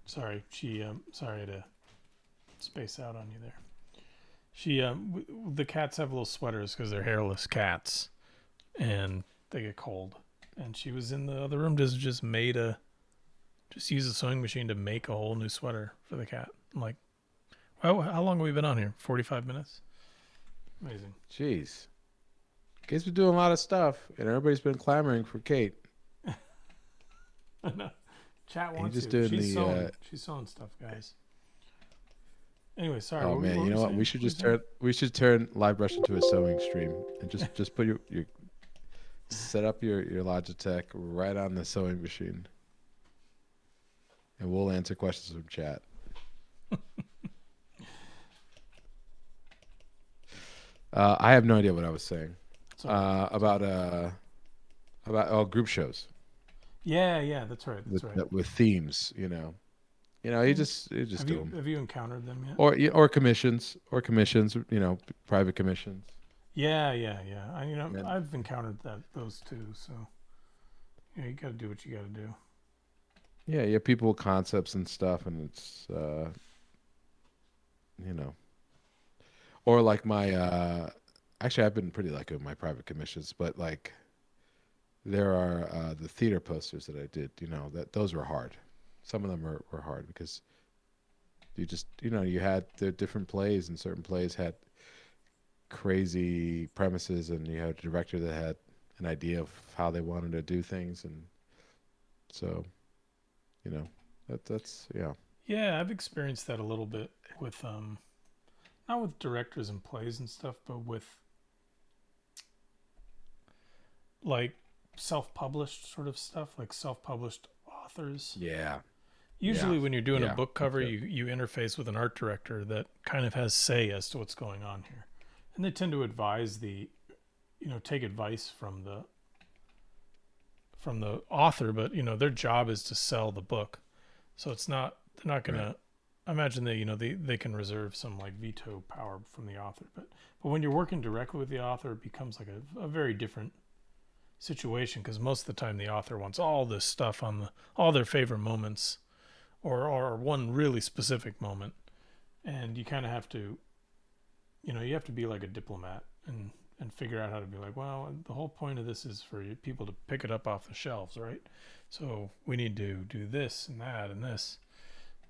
Sorry. Sorry to space out on you there. The cats have little sweaters because they're hairless cats, and they get cold. And she was in the other room, just use a sewing machine to make a whole new sweater for the cat. I'm like, how long have we been on here? 45 minutes. Amazing. Jeez. Kate's been doing a lot of stuff, and everybody's been clamoring for Kate. No. Chat And wants just you. doing She's the. sewing. She's sewing stuff, guys. Anyway, sorry. Oh man, you know what? Saying? We should just turn Livebrush into a sewing stream, and just put your set up your Logitech right on the sewing machine, and we'll answer questions from chat. I have no idea what I was saying. About group shows. Yeah, that's right. With themes, you just do them. Have you encountered them yet? Or commissions, private commissions. Yeah. And I've encountered those too. So you got to do what you got to do. yeah, you have people with concepts and stuff, and it's or like my actually I've been pretty lucky with my private commissions, but like there are the theater posters that I did, that those were hard. Some of them were hard because you just you had the different plays, and certain plays had crazy premises, and you had a director that had an idea of how they wanted to do things, and so that's yeah. Yeah, I've experienced that a little bit with not with directors and plays and stuff, but with like self-published sort of stuff, like self-published authors. Yeah. Usually when you're doing a Yeah. book cover, you interface with an art director that kind of has say as to what's going on here. And they tend to advise take advice from the author, but their job is to sell the book. So they're not going to I imagine they can reserve some like veto power from the author, but when you're working directly with the author, it becomes like a very different situation, because most of the time the author wants all this stuff on all their favorite moments, or one really specific moment, and you kind of have to, you have to be like a diplomat and figure out how to be like, well, the whole point of this is for people to pick it up off the shelves, right? So we need to do this and that and this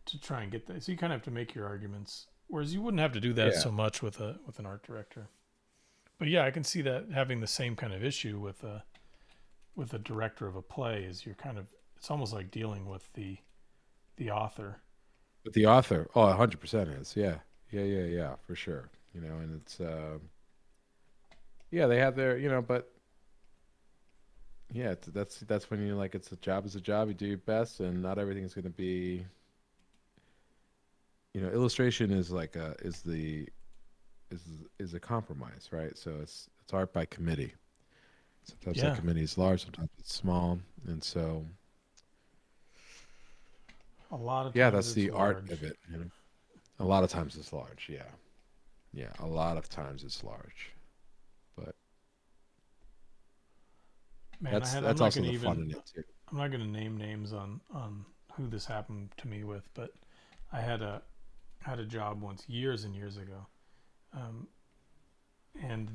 to try and get that. So you kind of have to make your arguments, whereas you wouldn't have to do that Yeah. so much with an art director. But yeah, I can see that having the same kind of issue with a director of a play is it's almost like dealing with the author. But the author, 100% is. Yeah. Yeah, for sure. And it's yeah, they have their, but yeah, that's when you're like, it's a job is a job. You do your best, and not everything's going to be. Illustration is like a is the is a compromise, right? So it's art by committee. Sometimes that Yeah, committee is large, sometimes it's small, and so a lot of yeah, times that's it's the art large. of it. A lot of times it's large. Yeah, yeah, a lot of times it's large, but Man, that's I'm that's not also gonna the fun even in it too. I'm not gonna name names on who this happened to me with, but I had a job once years and years ago, um, and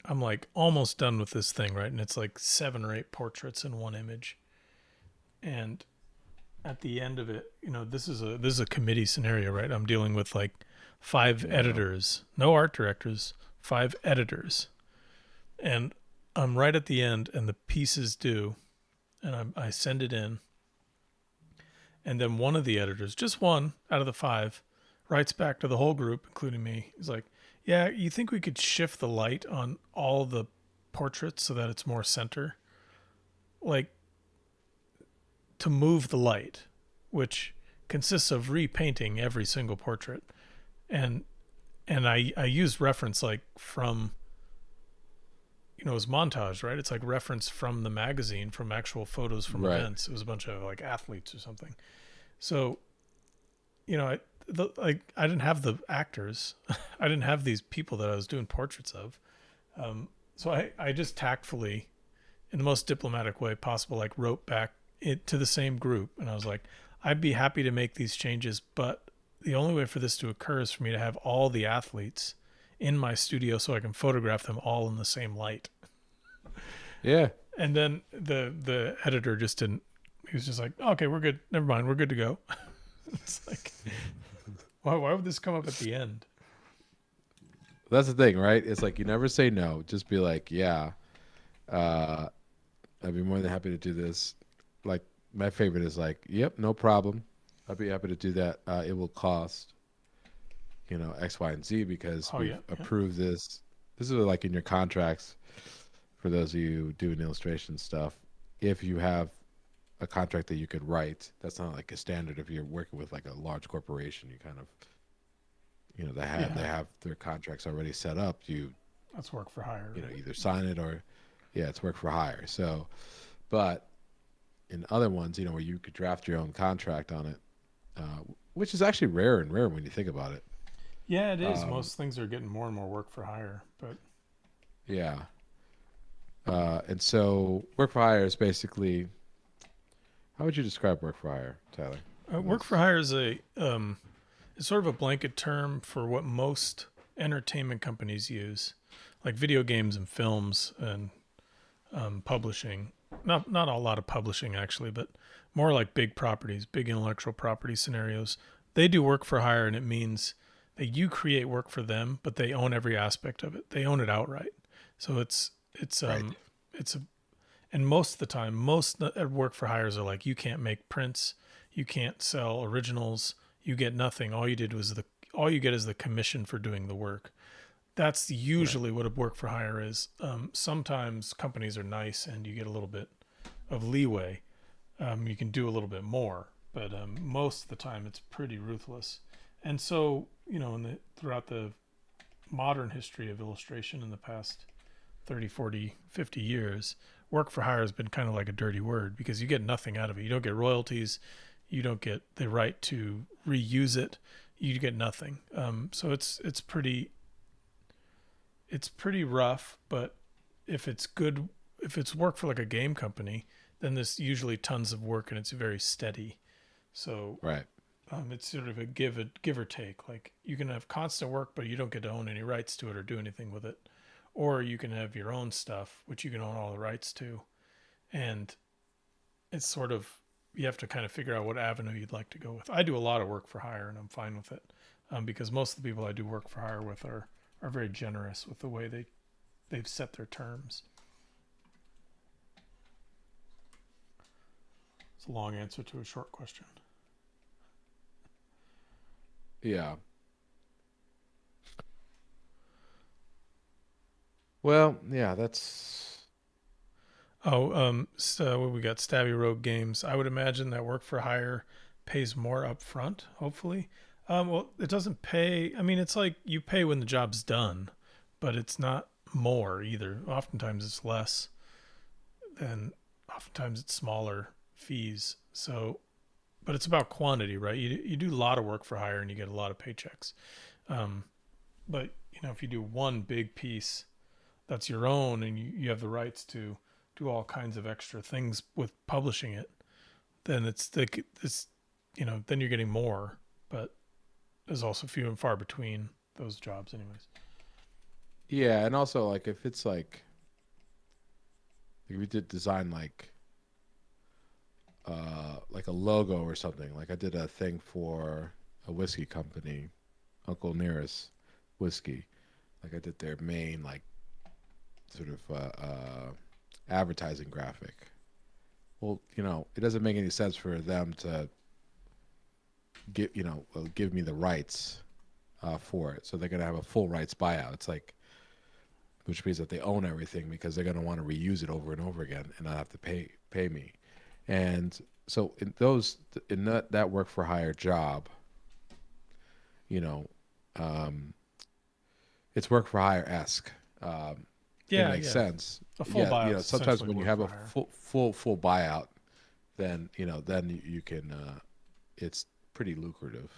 I'm like almost done with this thing, right? And it's like 7 or 8 portraits in one image, and at the end of it, this is a committee scenario, right? I'm dealing with like 5 Wow. editors, no art directors, 5 editors, and I'm right at the end, and the piece is due, and I send it in, and then one of the editors, just one out of the 5, writes back to the whole group, including me. He's like, "Yeah, you think we could shift the light on all the portraits so that it's more center, like to move the light, which consists of repainting every single portrait." And I used reference like from it was montage, right? It's like reference from the magazine, from actual photos from Right. events. It was a bunch of like athletes or something. So I didn't have the actors, I didn't have these people that I was doing portraits of. So I just tactfully, in the most diplomatic way possible, like wrote back it to the same group, and I was like, I'd be happy to make these changes, but the only way for this to occur is for me to have all the athletes in my studio so I can photograph them all in the same light. Yeah. And then the editor just didn't. He was just like, okay, we're good. Never mind, we're good to go. It's like, why would this come up at the end? That's the thing, right? It's like you never say no. Just be like, yeah, uh, I'd be more than happy to do this. Like my favorite is like, yep, no problem. I'd be happy to do that. It will cost, X, Y, and Z because Oh we've yeah, yeah, approved this. This is like in your contracts for those of you doing illustration stuff. If you have a contract that you could write, that's not like a standard. If you're working with like a large corporation, you kind of, they yeah. have their contracts already set up. That's work for hire, right? Either sign it or, yeah, it's work for hire. So, but in other ones, where you could draft your own contract on it, which is actually rare and rare when you think about it. Yeah, it is. Um, Most things are getting more and more work for hire, but yeah. And so work for hire is basically, how would you describe work for hire, Tyler? In work for this? hire is sort of a blanket term for what most entertainment companies use, like video games and films and publishing. Not a lot of publishing actually, but more like big properties, big intellectual property scenarios. They do work for hire, and it means that you create work for them, but they own every aspect of it. They own it outright. So it's Right. it's a and most of the time, most work for hires are like, you can't make prints, you can't sell originals, you get nothing. All you get is the commission for doing the work. That's Right. usually what a work for hire is. Sometimes companies are nice and you get a little bit of leeway. You can do a little bit more, but most of the time it's pretty ruthless. And so, throughout the modern history of illustration in the past 30, 40, 50 years, work for hire has been kind of like a dirty word because you get nothing out of it. You don't get royalties. You don't get the right to reuse it. You get nothing. So it's pretty rough, but if it's good, if it's work for like a game company, then there's usually tons of work and it's very steady. So Right. it's sort of a give or take. Like you can have constant work, but you don't get to own any rights to it or do anything with it. Or you can have your own stuff, which you can own all the rights to. And it's sort of, you have to kind of figure out what avenue you'd like to go with. I do a lot of work for hire, and I'm fine with it, because most of the people I do work for hire with are very generous with the way they've set their terms. It's a long answer to a short question. Yeah. Well, yeah, that's Oh, so what we got? Stabby Rogue Games. I would imagine that work for hire pays more up front, hopefully. Well, it doesn't pay. I mean, it's like you pay when the job's done, but it's not more either. Oftentimes it's less, and oftentimes it's smaller fees. So, but it's about quantity, right? You do a lot of work for hire and you get a lot of paychecks. Um, but if you do one big piece that's your own and you have the rights to do all kinds of extra things with publishing it, then then you're getting more. But there's also few and far between those jobs, anyways. yeah, and also like if it's like we did design like a logo or something. Like I did a thing for a whiskey company, Uncle Nearest Whiskey. Like I did their main like sort of advertising graphic. Well, it doesn't make any sense for them to give me the rights for it. So they're gonna have a full rights buyout. It's like, which means that they own everything because they're gonna want to reuse it over and over again and not have to pay me. And so in that work for hire job, you know, um, it's work for hire esque. It Yeah, makes yeah. sense. A full Yeah, buyout is sometimes essentially when you work have for a hire. full buyout, then you can. It's pretty lucrative.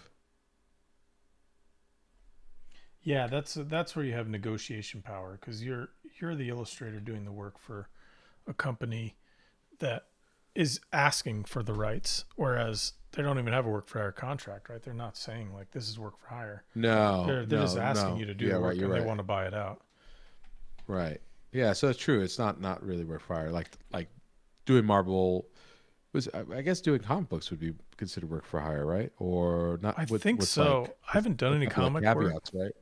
Yeah, that's where you have negotiation power because you're the illustrator doing the work for a company that is asking for the rights, whereas they don't even have a work for hire contract, right? They're not saying like this is work for hire. No, They're just no, asking no. you to do Yeah, the right. work You're and they right. want to buy it out. Right. Yeah. So it's true. It's not really work for hire. Like doing Marvel was. I guess doing comic books would be considered work for hire, right? Or not I with think like so. I haven't done with any a couple of comic work. caveats, right?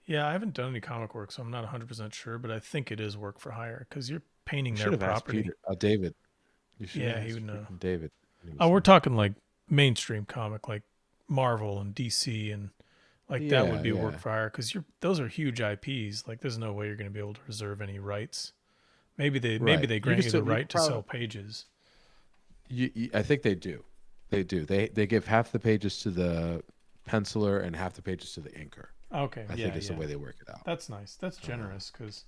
Yeah, I haven't done any comic work, so I'm not 100% sure, but I think it is work for hire because you're painting You their should have asked property. Peter, David. You should have Yeah, he would asked know. freaking David when he Oh, was we're here. talking like mainstream comic, like Marvel and DC, and like that would Yeah, be work yeah. for hire because those are huge IPs. Like, there's no way you're going to be able to reserve any rights. Maybe Right. they You can grant you the still you right could to probably sell pages. I think they do. They do. They give half the pages to the penciler and half the pages to the inker. Okay, I think yeah, is the yeah, way they work it out. that's nice. That's Uh, generous because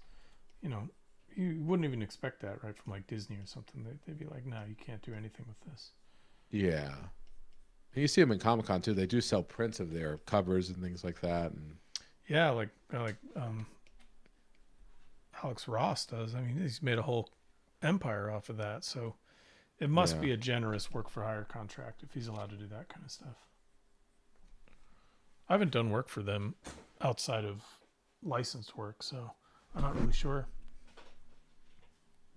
you know you wouldn't even expect that, right, from like Disney or something. They'd be like, no, you can't do anything with this. yeah. And you see them in Comic Con too. They do sell prints of their covers and things like that. And Yeah, like Alex Ross does. I mean, he's made a whole empire off of that. So it must yeah. be a generous work for hire contract if he's allowed to do that kind of stuff. I haven't done work for them outside of licensed work, so I'm not really sure.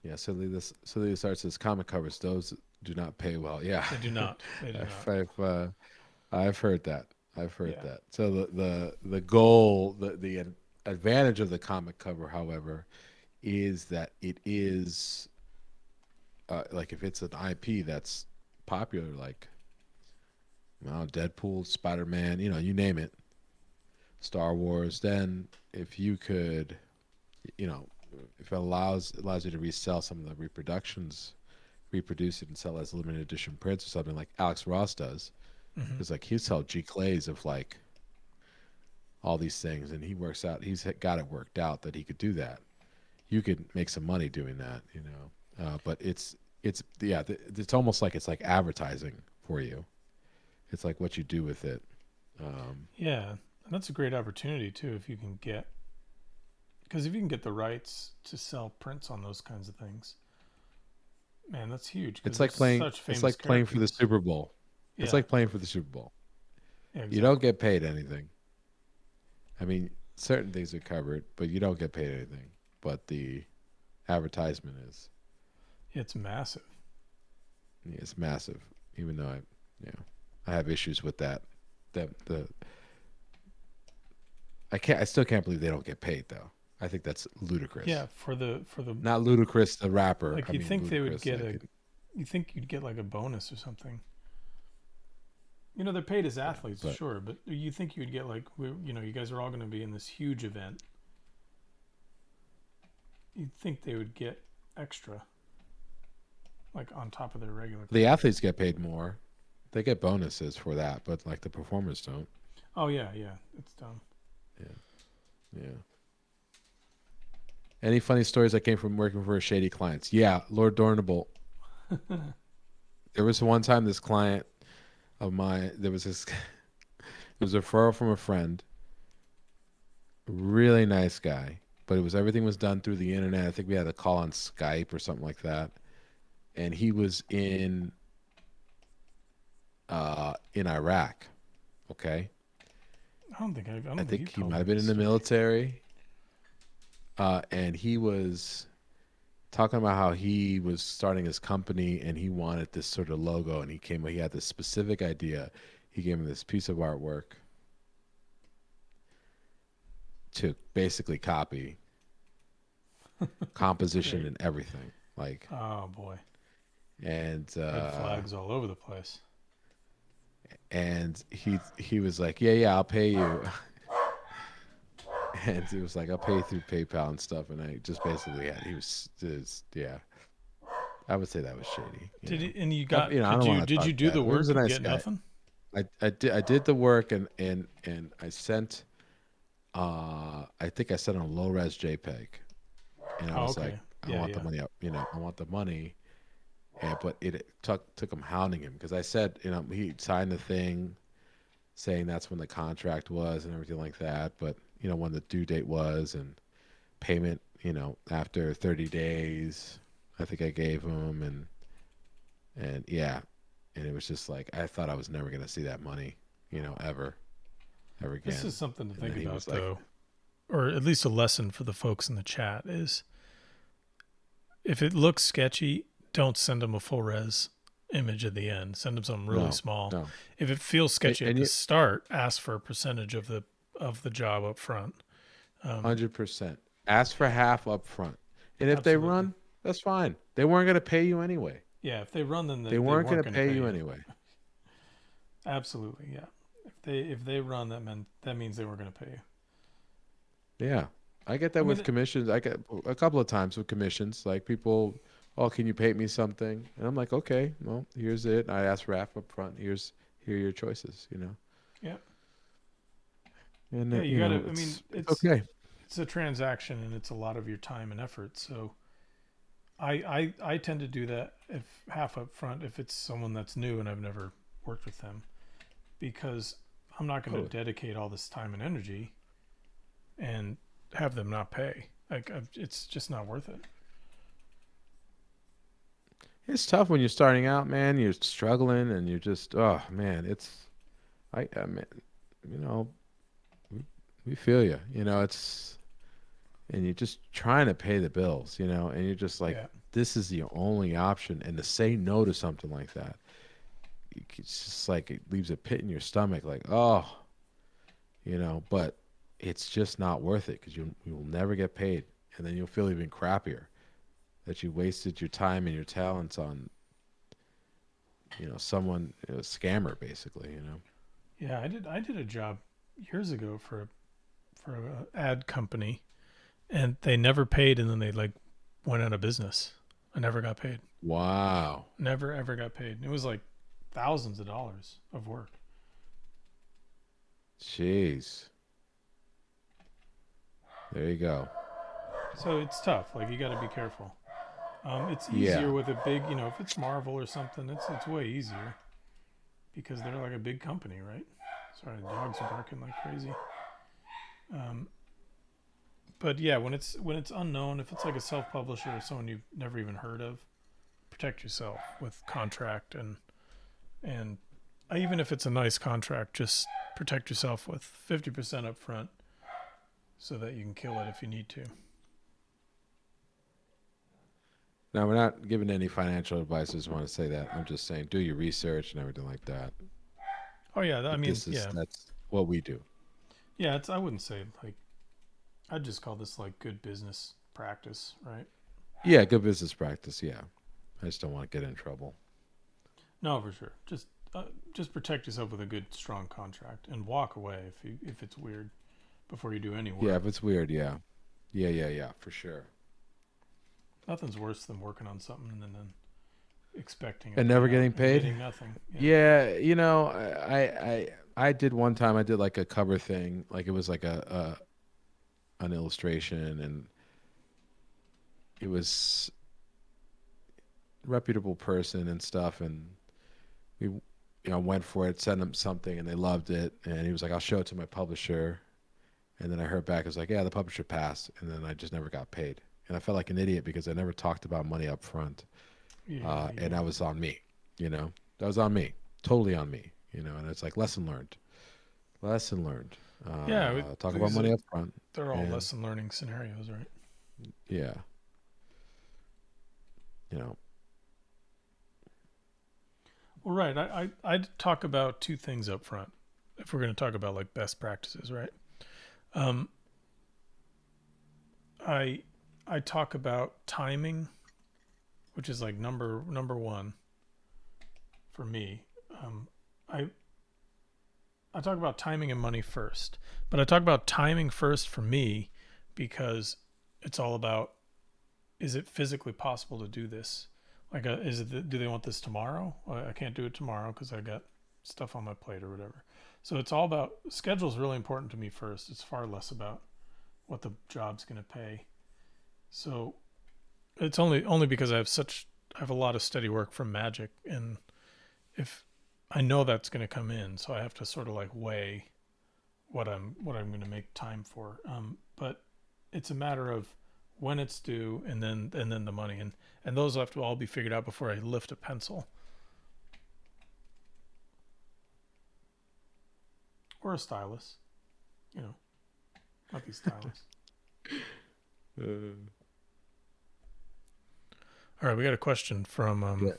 Yeah. So this starts as comic covers. Those do not pay well. Yeah. They do not. They do I've, not. I've, uh, I've heard that. I've heard Yeah. that. So the goal, the advantage of the comic cover, however, is that it is like if it's an IP that's popular, like I don't know, Deadpool, Spider Man, you name it, Star Wars. Then if you could, you know, if it allows you to resell some of the reproductions, reproduce it and sell as limited edition prints or something like Alex Ross does, Hmm. because like he'll sell G Clays of like all these things, and he's got it worked out that he could do that. You could make some money doing that. But it's almost like it's like advertising for you. It's like what you do with it. Um, Yeah, and that's a great opportunity too if you can get because if you can get the rights to sell prints on those kinds of things, man, that's huge because it's they're like playing. such It's famous like playing for the characters. Super Bowl. It's Yeah. like playing for the Super Bowl. Yeah, You don't exactly. get paid anything. I mean, certain things are covered, but you don't get paid anything. But the advertisement It's massive. is massive. Even though I have issues with that. The I still can't believe they don't get paid though. I think that's Yeah, ludicrous. for the Not Ludacris the rapper. like I you'd mean think they would Ludacris get like a you think you'd get like a bonus or something. You know, they're paid as yeah, athletes, but sure, but you think you'd get like you know, you guys are all going to be in this huge event. You'd think they would get extra like on top of their regular the pay. athletes get paid more. They get bonuses for that, but like the performers don't. Oh yeah, yeah, it's dumb. Yeah. Yeah. Any funny stories that came from working for shady clients? Yeah, Lord Dornable. There was one time this client of mine, there was this, it was a referral from a friend, really nice guy, but it was everything was done through the internet. I think we had a call on Skype or something like that. And he was in Iraq. Okay. I I don't think think you he told might me have been this in the story. military. And he was talking about how he was starting his company and he wanted this sort of logo and he had this specific idea. He gave me this piece of artwork to basically copy composition Great. and everything. Like Oh boy. and Red uh flags all over the place. and he was like, yeah, I'll pay you. And it was like, I'll pay you through PayPal and stuff. And I just basically had, he was just, yeah, I would say that was shady, you Did know. it, and you You got know, I don't want to did talk you do bad. the He was a work and nice get guy. nothing? I did the work and I sent I think I sent a low res JPEG and I Oh, was like, okay. I Yeah, want the yeah. money up, you know, I want the money. And but it took him hounding him because I said, you know, he signed the thing saying that's when the contract was and everything like that. But you know, when the due date was and payment, you know, after 30 days, I think I gave him and yeah, and it was just like I thought I was never gonna see that money, you know, ever This again. is something to And think then he about was like, though, or at least a lesson for the folks in the chat is if it looks sketchy, don't send them a full res image at the end. Send them something really no, small. no, If it feels sketchy at and the you start, ask for a percentage of the job up front. 100%. Ask for Yeah, half up front, and if they absolutely. run, that's fine. They weren't gonna pay you anyway. Yeah, if they run, then They they weren't weren't gonna going to pay pay you you. anyway. Absolutely, yeah. If they run, that means they weren't going to pay you. Yeah, I get I that mean, with commissions. I get a couple of times with commissions, like people, oh, can you pay me something? And I'm like, okay, well, here's it. I asked for half up front. Here are your choices, you know. yeah, And yeah. You you got know, to. I mean, it's okay. it's a transaction and it's a lot of your time and effort. So I tend to do that if half up front if it's someone that's new and I've never worked with them because I'm not going to Totally. dedicate all this time and energy and have them not pay. Like it's just not worth it. It's tough when you're starting out, man. You're struggling, and you're just, oh man, I mean, you know, we, we feel you. You know, and you're just trying to pay the bills, you know, and you're just like, Yeah, this is the only option, and to say no to something like that, it's just like it leaves a pit in your stomach, like, oh, you know, but it's just not worth it because you'll never get paid, and then you'll feel even crappier that you wasted your time and your talents on, you know, someone, a scammer, basically, you know. yeah. I did a job years ago for a ad company and they never paid and then they like went out of business. I never got paid. Wow. Never ever got paid. It was like thousands of dollars of work. Jeez. There you go. So it's tough. Like you got to be careful. It's easier Yeah. with a big, you know, if it's Marvel or something, it's way easier because they're like a big company, right? Sorry, the dogs are barking like crazy. Um, but yeah, when it's unknown, if it's like a self publisher or someone you've never even heard of, protect yourself with contract and even if it's a nice contract, just protect yourself with 50% up front so that you can kill it if you need to. Now, we're not giving any financial advice. I just want to say that. I'm just saying, do your research and everything like that. Oh yeah, I But mean, yeah, that's what we do. yeah. I wouldn't say like, I'd just call this like good business practice, right? Yeah, good business practice. Yeah, I just don't want to get in trouble. No, for sure. Just protect yourself with a good, strong contract and walk away if it's weird before you do any Yeah, work. if it's weird, yeah, yeah, for sure. Nothing's worse than working on something and then expecting a And never payout getting and paid. getting nothing. Yeah. Yeah, I did one time. I did like a cover thing, like it was like a an illustration, and it was reputable person and stuff, and we went for it, sent him something, and they loved it, and he was like, I'll show it to my publisher, and then I heard back, it was like, yeah, the publisher passed, and then I just never got paid, and I felt like an idiot because I never talked about money up front, Yeah. and Yeah. that was on me, that was on me, totally on me, and it's like lesson learned, Yeah. talk about These money are up front, they're all and lesson learning scenarios, right? yeah, you know, Well, right. I'd talk about two things up front if we're going to talk about like best practices, right? Um, I I talk about timing, which is like number one for me. Um, I I talk about timing and money first, but I talk about timing first for me because it's all about, is it physically possible to do this? Like, do they want this tomorrow? Well, I can't do it tomorrow because I got stuff on my plate or whatever. So it's all about, schedule is really important to me first. It's far less about what the job's going to pay. So it's only because I have a lot of steady work from Magic, and if I know that's going to come in, so I have to sort of like weigh what I'm going to make time for. But it's a matter of when it's due, and then the money, and those have to all be figured out before I lift a pencil or a stylus. You know, not these stylus. uh, All right, we got a question from yeah.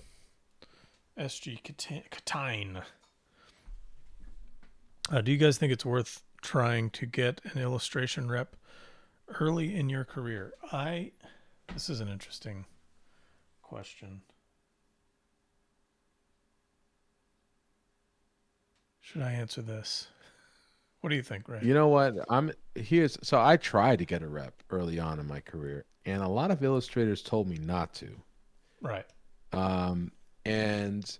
SG Katine. Do you guys think it's worth trying to get an illustration rep early in your career? This is an interesting question. Should I answer this? What do you think, Ray? You know what? So I tried to get a rep early on in my career, and a lot of illustrators told me not to. Right. Um, and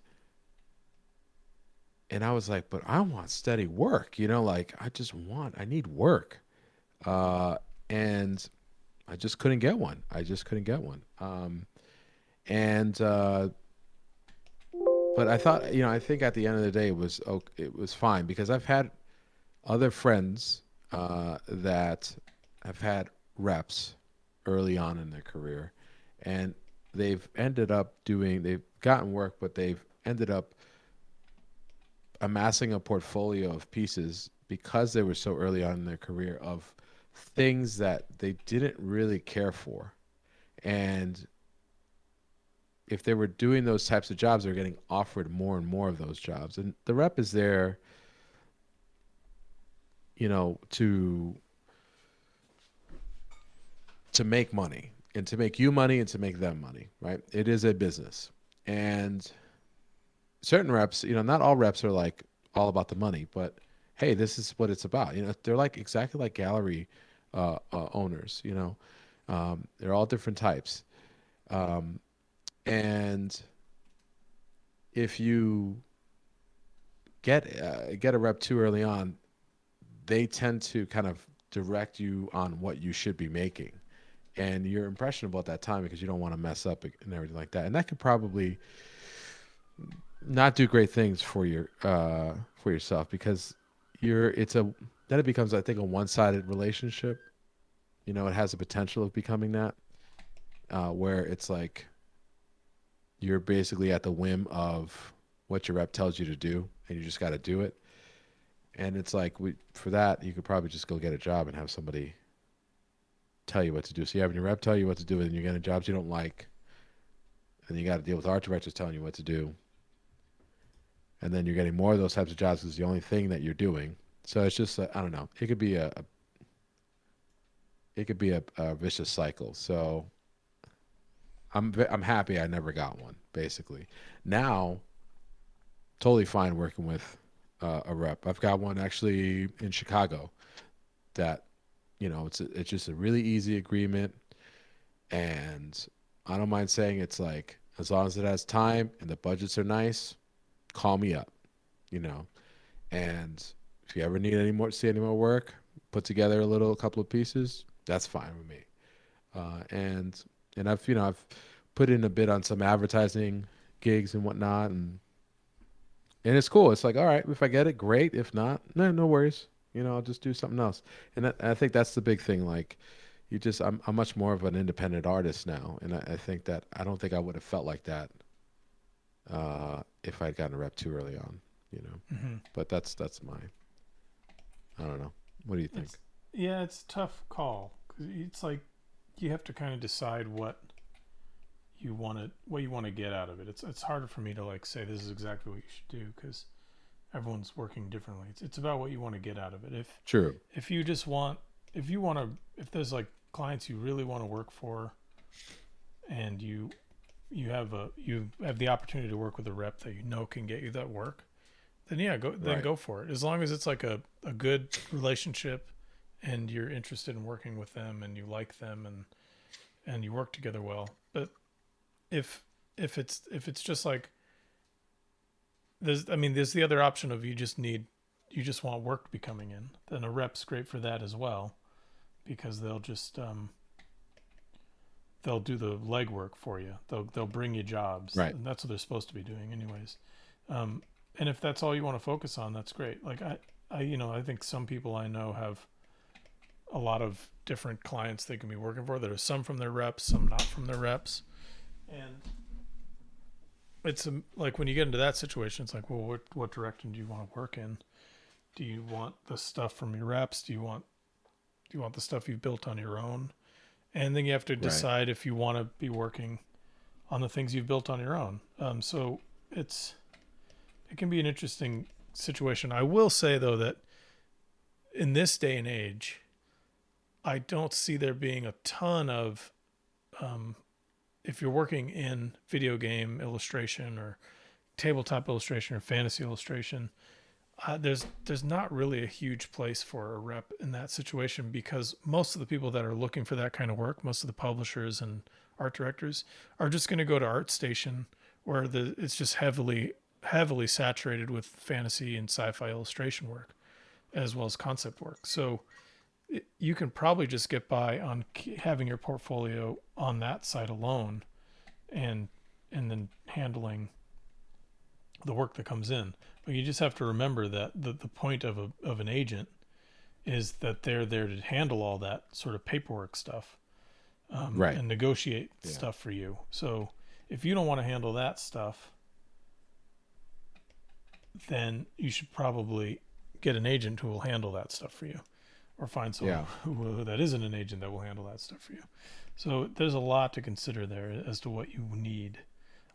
I was like, but I want steady work, like I need work. Uh, and I just couldn't get one. I just couldn't get one. And But I thought, I think at the end of the day it was fine because I've had other friends that have had reps early on in their career, and they've gotten work, but they've ended up amassing a portfolio of pieces because they were so early on in their career of things that they didn't really care for. And if they were doing those types of jobs, they're getting offered more and more of those jobs. And the rep is there, to make money and to make you money and to make them money, right? It is a business. And certain reps, not all reps are like all about the money, but hey, this is what it's about. They're like exactly like gallery owners, they're all different types. Um, and if you get a rep too early on, they tend to kind of direct you on what you should be making. And you're impressionable at that time because you don't want to mess up and everything like that. And that could probably not do great things for yourself because then it becomes, I think, a one-sided relationship. It has the potential of becoming that, where it's like you're basically at the whim of what your rep tells you to do, and you just got to do it. And it's like for that, you could probably just go get a job and have somebody tell you what to do. So you have your rep tell you what to do, and you're getting jobs you don't like, and you got to deal with art directors telling you what to do, and then you're getting more of those types of jobs because it's the only thing that you're doing. So it's just I don't know. It could be a vicious cycle. So I'm happy I never got one. Basically, now totally fine working with a rep. I've got one actually in Chicago that it's just a really easy agreement, and I don't mind saying it's like as long as it has time and the budgets are nice, call me up, you know. And if you ever need see any more work, put together a couple of pieces, that's fine with me. And I've put in a bit on some advertising gigs and whatnot, and it's cool. It's like, all right, if I get it, great. If not, no worries. I'll just do something else. And I think that's the big thing. Like, I'm much more of an independent artist now, and I think that I don't think I would have felt like that if I'd gotten a rep too early on. Mm-hmm. But that's my. I don't know. What do you think? It's a tough call because it's like you have to kind of decide what you want to get out of it. It's harder for me to like say this is exactly what you should do because everyone's working differently. It's about what you want to get out of it. If you just want if there's like clients you really want to work for, and you have the opportunity to work with a rep that can get you that work, then go for it. As long as it's like a good relationship and you're interested in working with them and you like them and you work together well. But if it's just like there's the other option of you just want work to be coming in, then a rep's great for that as well, because they'll just they'll do the legwork for you. They'll bring you jobs, right? And that's what they're supposed to be doing anyways. And if that's all you want to focus on, that's great. Like I think some people I know have a lot of different clients they can be working for. There are some from their reps, some not from their reps, and it's like when you get into that situation, it's like, well, what direction do you want to work in? Do you want the stuff from your reps? Do you want the stuff you've built on your own? And then you have to decide if you want to be working on the things you've built on your own. So it can be an interesting situation. I will say though that in this day and age, I don't see there being a ton of if you're working in video game illustration or tabletop illustration or fantasy illustration, there's not really a huge place for a rep in that situation, because most of the people that are looking for that kind of work, most of the publishers and art directors, are just going to go to ArtStation, where it's just heavily saturated with fantasy and sci-fi illustration work as well as concept work. So you can probably just get by on having your portfolio on that side alone, and then handling the work that comes in. But you just have to remember that the point of an agent is that they're there to handle all that sort of paperwork stuff, and negotiate stuff for you. So if you don't want to handle that stuff, then you should probably get an agent who will handle that stuff for you, or find someone who that isn't an agent that will handle that stuff for you. So there's a lot to consider there as to what you need.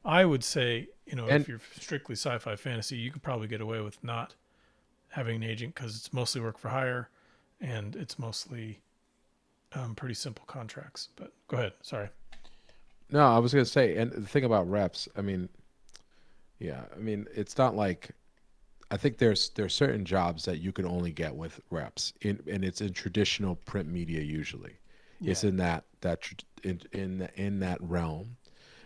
I would say, if you're strictly sci-fi fantasy, you could probably get away with not having an agent because it's mostly work for hire, and it's mostly pretty simple contracts. But go ahead. Sorry. No, I was going to say, and the thing about reps, it's not like, I think there's certain jobs that you can only get with reps, and it's in traditional print media usually. Yeah. It's in in that realm,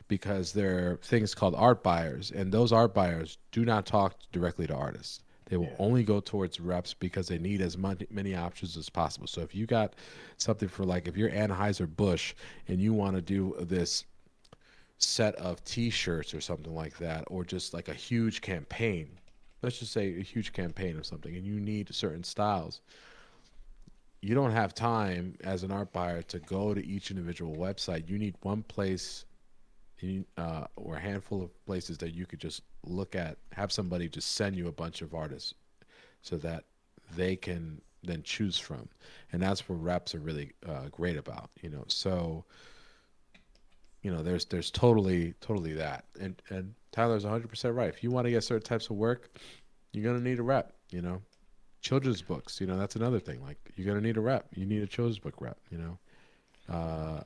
because there are things called art buyers, and those art buyers do not talk directly to artists. They will only go towards reps because they need as many options as possible. So if you got something for, like, if you're Anheuser-Busch and you want to do this set of T-shirts or something like that, or just like a huge campaign, let's just say a huge campaign or something, and you need certain styles, you don't have time as an art buyer to go to each individual website. You need one place or a handful of places that you could just have somebody just send you a bunch of artists so that they can then choose from, and that's where reps are really great about. So there's totally that, and Tyler's 100% right. If you want to get certain types of work, you're gonna need a rep. Children's books, that's another thing. Like, you're gonna need a rep. You need a children's book rep. Uh,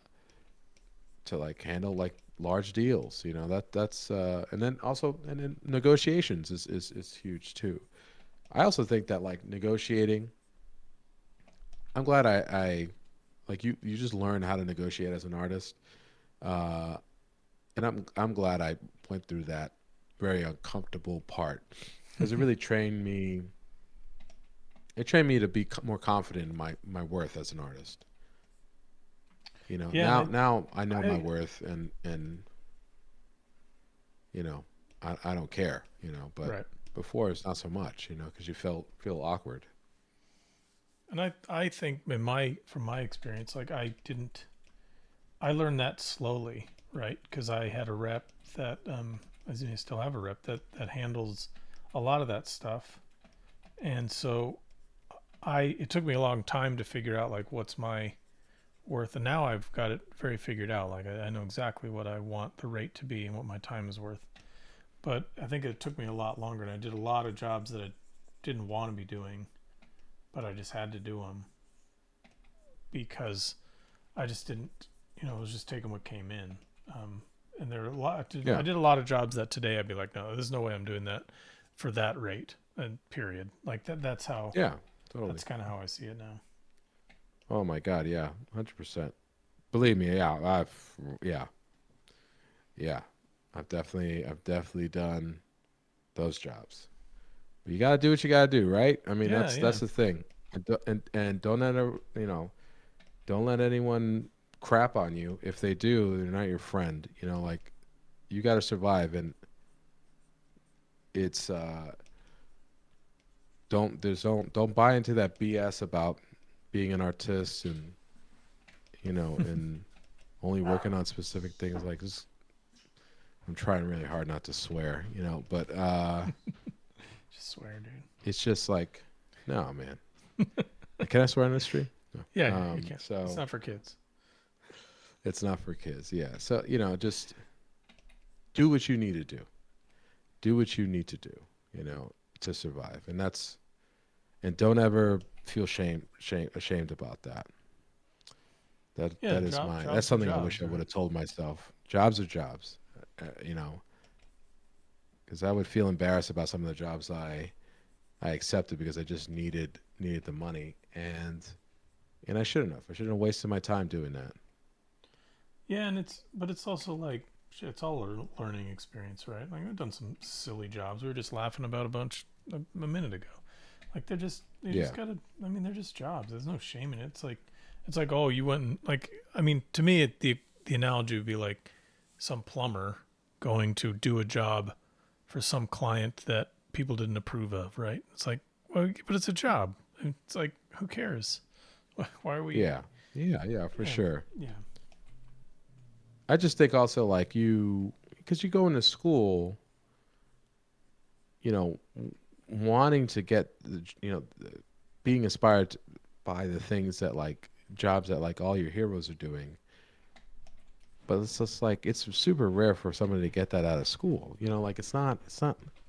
to like handle like large deals. That's and then negotiations is huge too. I also think that like negotiating, I'm glad I like you just learn how to negotiate as an artist. Uh, and I'm glad I went through that very uncomfortable part, because it really trained me. It trained me to be more confident in my worth as an artist. Yeah, Now I know my I worth, and you know, I don't care. But right. before it's not so much. Because you feel awkward. And I think from my experience, like I learned that slowly, right? Because I had a rep that as I still have a rep that handles a lot of that stuff, and so it took me a long time to figure out like what's my worth, and now I've got it very figured out. Like I know exactly what I want the rate to be and what my time is worth. But I think it took me a lot longer, and I did a lot of jobs that I didn't want to be doing, but I just had to do them because I just didn't, it was just taking what came in. And there are I Yeah, did a lot of jobs that today I'd be like, no, there's no way I'm doing that for that rate. And period. Like yeah, totally. that's kind of how I see it now. Oh my God, yeah, 100%. Believe me, yeah, yeah, yeah. I've definitely done those jobs. But you gotta do what you gotta do, right? I mean, Yeah, that's yeah. the thing. And don't don't let anyone crap on you. If they do, they're not your friend. Like, you got to survive, and it's don't buy into that BS about being an artist, and only working on specific things. Like this, I'm trying really hard not to swear, but Just swear, dude. it's just like, no, man. Can I swear on this stream? Yeah, No. yeah, you can. It's So not for kids. it's not for kids. Yeah. So just do what you need to do. Do what you need to do. You know, to survive, and don't ever feel ashamed about that. Yeah, That's jobs are something I wish jobs, I would right? have told myself. Jobs are jobs, because I would feel embarrassed about some of the jobs I accepted because I just needed the money, and I shouldn't have. I shouldn't have wasted my time doing that. Yeah, and but it's also like shit, it's all a learning experience, right? Like I've done some silly jobs. We were just laughing about a bunch a minute ago. Like they Yeah, just gotta. I mean, they're just jobs. There's no shame in it. It's like oh, you went and like. I mean, to me, the analogy would be like some plumber going to do a job for some client that people didn't approve of, right? It's like, well, but it's a job. It's like, who cares? Why are we? yeah, yeah, for Yeah, sure. yeah, I just think also like because you go into school, you know, wanting to get, being inspired by the things that like jobs that like all your heroes are doing. But it's just like it's super rare for somebody to get that out of school. Like it's not.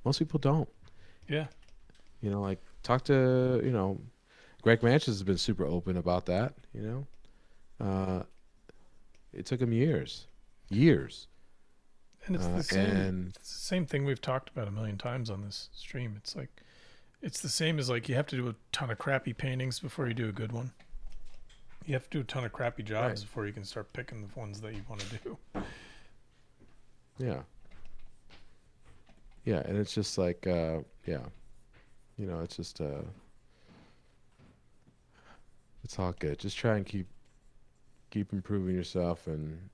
Most people don't. yeah. Like talk to Greg Manches has been super open about that. It took him years, And and it's the same thing we've talked about a million times on this stream. It's like it's the same as like you have to do a ton of crappy paintings before you do a good one. You have to do a ton of crappy right, jobs before you can start picking the ones that you want to do. yeah, yeah, and it's just like yeah, it's just it's all good. Just try and keep improving yourself, and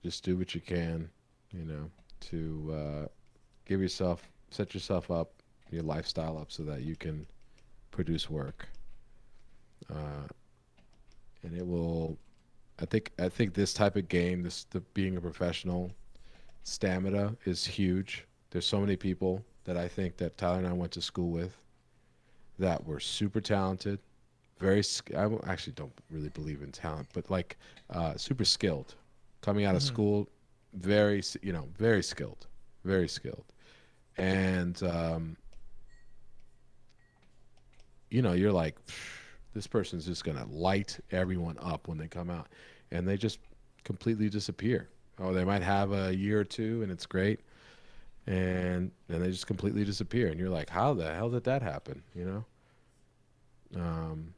just do what you can, to set yourself up, your lifestyle up, so that you can produce work. Uh, and it will. I think this type of game, the being a professional, stamina is huge. There's so many people that I think that Tyler and I went to school with that were super talented, actually don't really believe in talent, but like super skilled, coming out of Hmm. school, very skilled, very skilled, and you're like, this person's just gonna light everyone up when they come out, and they just completely disappear. Oh, they might have a year or two, and it's great, and then they just completely disappear, and you're like, how the hell did that happen? Um,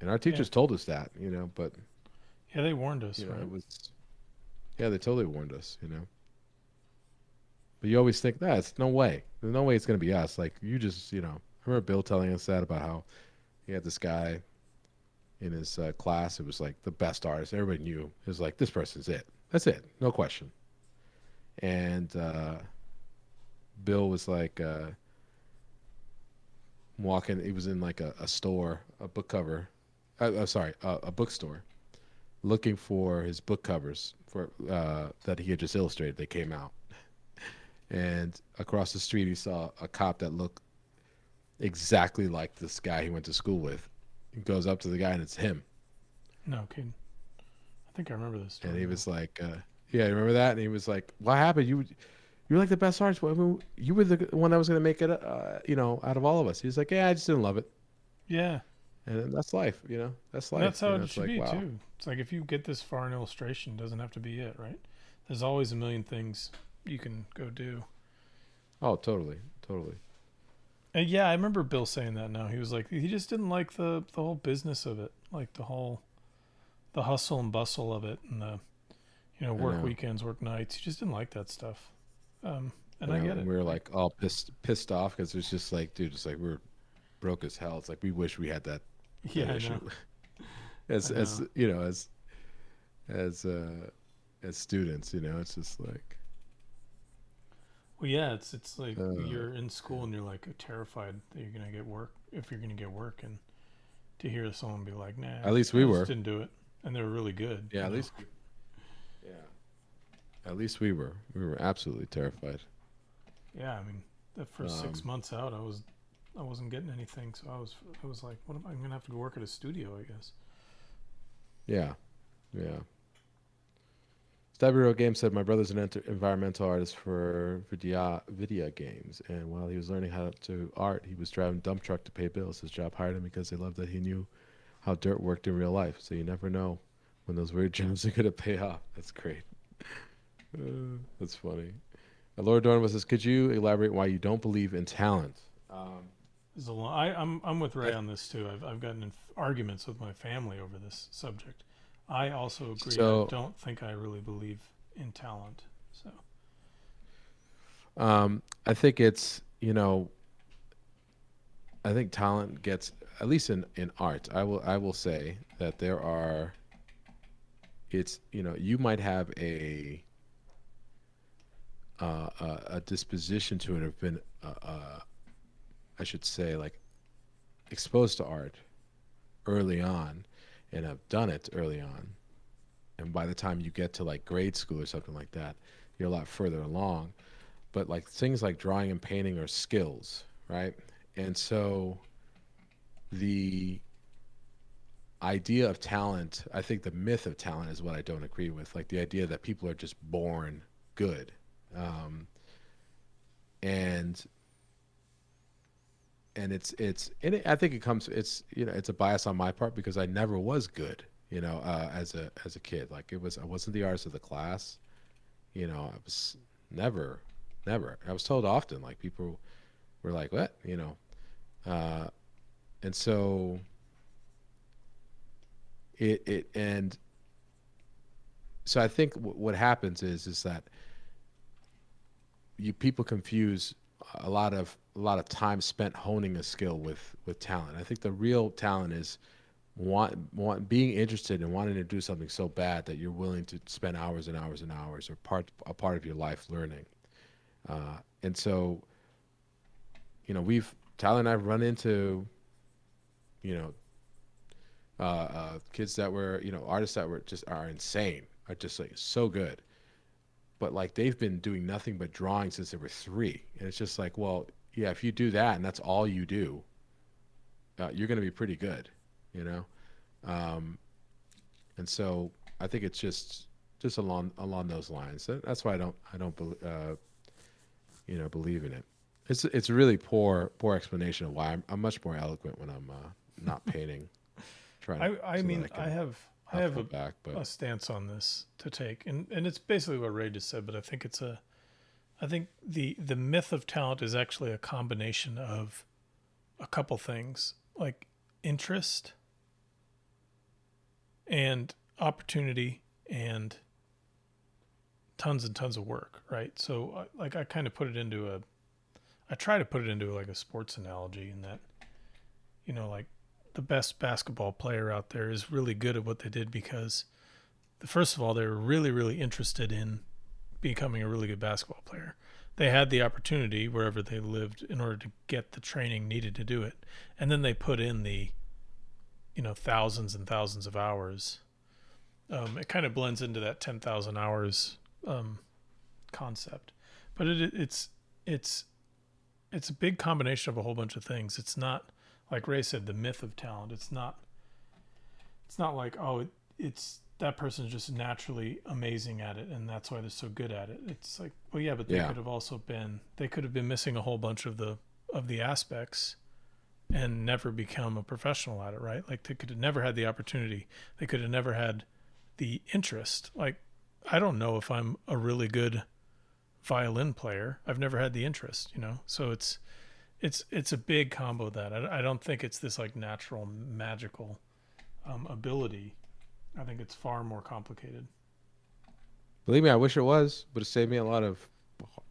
and our Yeah. teachers told us that, but Yeah, they warned us, right? it was, yeah, they totally warned us, But you always think, that's no way. There's no way it's gonna be us. Like you just, I remember Bill telling us that about how he had this guy in his class. It was like the best artist. Everybody knew. It was like this person's it. That's it, no question. And Bill was like walking. He was in like a store, a book cover. Sorry, a bookstore, looking for his book covers for that he had just illustrated. They came out, and across the street he saw a cop that looked exactly like this guy he went to school with. He goes up to the guy and it's him. No kidding. I think I remember this And story he now. was like, "Yeah, you remember that?" And he was like, "What happened? You were like the best artist. You were the one that was going to make it, out of all of us." He's like, "Yeah, I just didn't love it." Yeah, And that's life, That's and that's life, how it It's should like, be wow. too. It's like if you get this far in illustration, it doesn't have to be it, right? There's always a million things you can go do. Oh, totally, totally. And yeah, I remember Bill saying that. Now he was like, he just didn't like the whole business of it, like the hustle and bustle of it, and the I work know, weekends, work nights. He just didn't like that stuff. I And I know. get And it. we were Like, like all pissed off because it's just like, dude, it's like we're broke as hell. It's like we wish we had that yeah, I know, issue as I know. as as students. It's just like, Well, yeah, it's like uh, you're in school and you're like terrified that you're gonna get work if you're gonna get work, and to hear someone be like, "Nah, at least we I just were. didn't do it," and they were really good, Yeah, yeah. At least we were absolutely terrified. Yeah, I mean, the first six Um, months out, I wasn't getting anything, so I was like, what am I? I'm gonna have to go work at a studio, I guess. yeah, yeah. Staburo Game said my brother's an environmental artist for video games, and while he was learning how to art, he was driving dump truck to pay bills. His job hired him because they loved that he knew how dirt worked in real life. So you never know when those weird jobs are gonna pay off. That's great. That's funny. Laura Dorn says, could you elaborate why you don't believe in talent? Um, There's a lot. I'm with I Ray on this too. I've gotten in arguments with my family over this subject. I also agree. I so don't think I really believe in talent. So I think it's I think talent gets, at least in art. I will say that there are. It's you might have a disposition to it, have been I should say, like, exposed to art early on, and have done it early on, and by the time you get to like grade school or something like that, you're a lot further along. But like things like drawing and painting are skills, right? And so the idea of talent, I think the myth of talent is what I don't agree with. Like the idea that people are just born good. Um, and I think it comes, it's a bias on my part because I never was good, as a kid. Like I wasn't the artist of the class. I was never, never. I was told often, like people were like, what, uh, and so and so I think what happens is that you people confuse a lot of time spent honing a skill with talent. I think the real talent is being interested and wanting to do something so bad that you're willing to spend hours and hours and hours, or a part of your life learning. And so we've Tyler and I've run into you know kids that were artists that were just are insane, are just like so good, but like they've been doing nothing but drawing since they were 3, and it's just like, well, yeah, if you do that and that's all you do, you're going to be pretty good, you know. Um, and so I think it's just along those lines. That's why I don't believe in it. It's a really poor explanation of why I'm much more eloquent when I'm not painting, trying to I so that mean I I can have I not have pull back. But a stance on this to take, and it's basically what Ray just said, but I think the myth of talent is actually a combination of a couple things like interest and opportunity and tons and tons of work, right? So like I kind of put it into a I try to put it into like a sports analogy in that, like the best basketball player out there is really good at what they did because first of all, they were really, really interested in becoming a really good basketball player. They had the opportunity wherever they lived in order to get the training needed to do it. And then they put in the, thousands and thousands of hours. It kind of blends into that 10,000 hours concept. But it's it's a big combination of a whole bunch of things. It's not like Ray said, the myth of talent. It's not like, oh, it's that person's just naturally amazing at it and that's why they're so good at it. It's like, well, yeah, but yeah, they could have been missing a whole bunch of the aspects and never become a professional at it, right? Like they could have never had the opportunity. They could have never had the interest. Like I don't know if I'm a really good violin player. I've never had the interest. So it's a big combo of that. I don't think it's this like natural magical ability. I think it's far more complicated. believe me, I wish it was. Would have saved me a lot of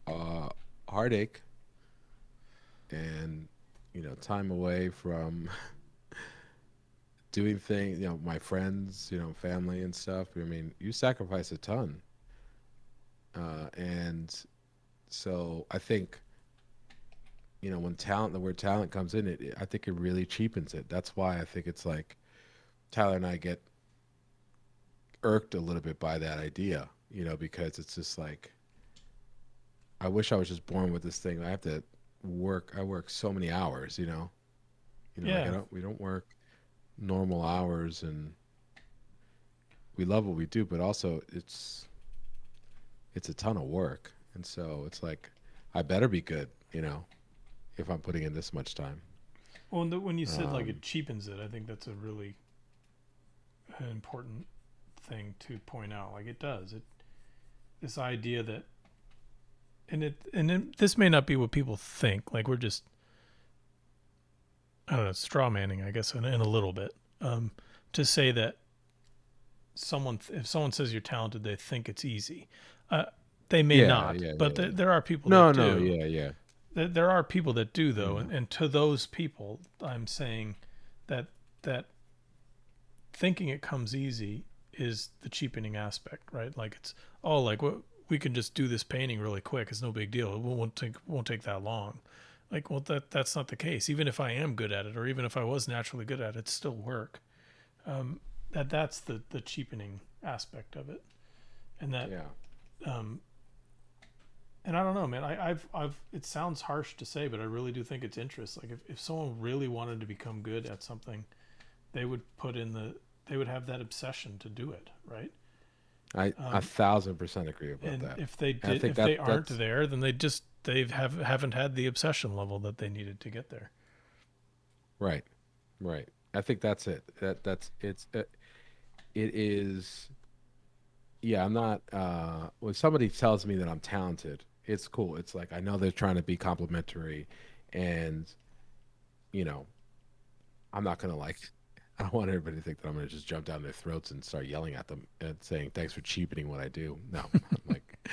uh, heartache and time away from doing things. My friends, family and stuff. I mean, you sacrifice a ton, and so I think when the word talent comes in, I think it really cheapens it. That's why I think it's like Tyler and I get irked a little bit by that idea, because it's just like I wish I was just born with this thing. I have to work. I work so many hours, like Yeah. we don't work normal hours, and we love what we do, but also it's a ton of work, and so it's like I better be good, if I'm putting in this much time. Well, when you said like Um, it cheapens it, I think that's a really important thing to point out. Like it does. This idea that this may not be what people think. Like we're just I don't know straw manning, I guess, in a little bit. To say that if someone says you're talented, they think it's easy. Uh, they may yeah, not, yeah, but yeah, yeah. there are people No, that no, do. yeah, yeah. There are people that do though, Yeah. and to those people, I'm saying that that thinking it comes easy is the cheapening aspect, right? Like it's like we can just do this painting really quick. It's no big deal. It won't take that long. Like well that's not the case. Even if I am good at it, or even if I was naturally good at it, it's still work. Um, that's the cheapening aspect of it, and that Yeah. um, and I don't know, man. I've. It sounds harsh to say, but I really do think it's interest. Like if someone really wanted to become good at something, they would they would have that obsession to do it, right? I a Um, 1,000% agree about and that. And I think if they that aren't that's there, then haven't had the obsession level that they needed to get there. right. Right. I think that's it. That's it is yeah, I'm not when somebody tells me that I'm talented, it's cool. It's like I know they're trying to be complimentary, and you know, I'm not going to like I don't want everybody to think that I'm going to just jump down their throats and start yelling at them and saying thanks for cheapening what I do. No. I'm like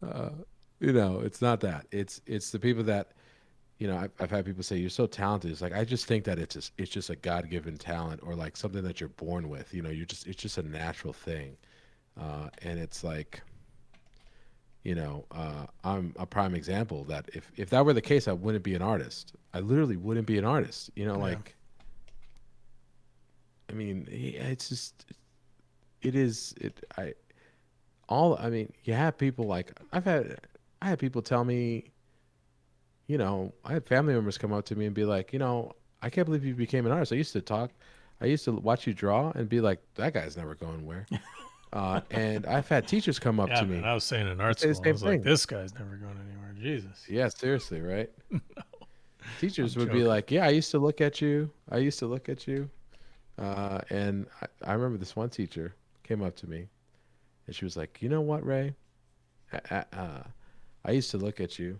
uh it's not that. It's the people that I've had people say you're so talented. It's like I just think that it's just a God-given talent or like something that you're born with. It's just a natural thing. And it's like, I'm a prime example that if that were the case, I wouldn't be an artist. I literally wouldn't be an artist. Yeah. Like I mean, it's just it is it. I mean, you have people like I had people tell me, I had family members come up to me and be like, I can't believe you became an artist. I used to watch you draw and be like, that guy's never going where. And I've had teachers come up Yeah, to man. me I was saying in and art say the school, I same was like, thing. this guy's never going anywhere. Jesus. Yeah, seriously, right? I'm Teachers would be joking. like, yeah, I used to look at you. I used to look at you. And I remember this one teacher came up to me and she was like, you know what, Ray? I used to look at you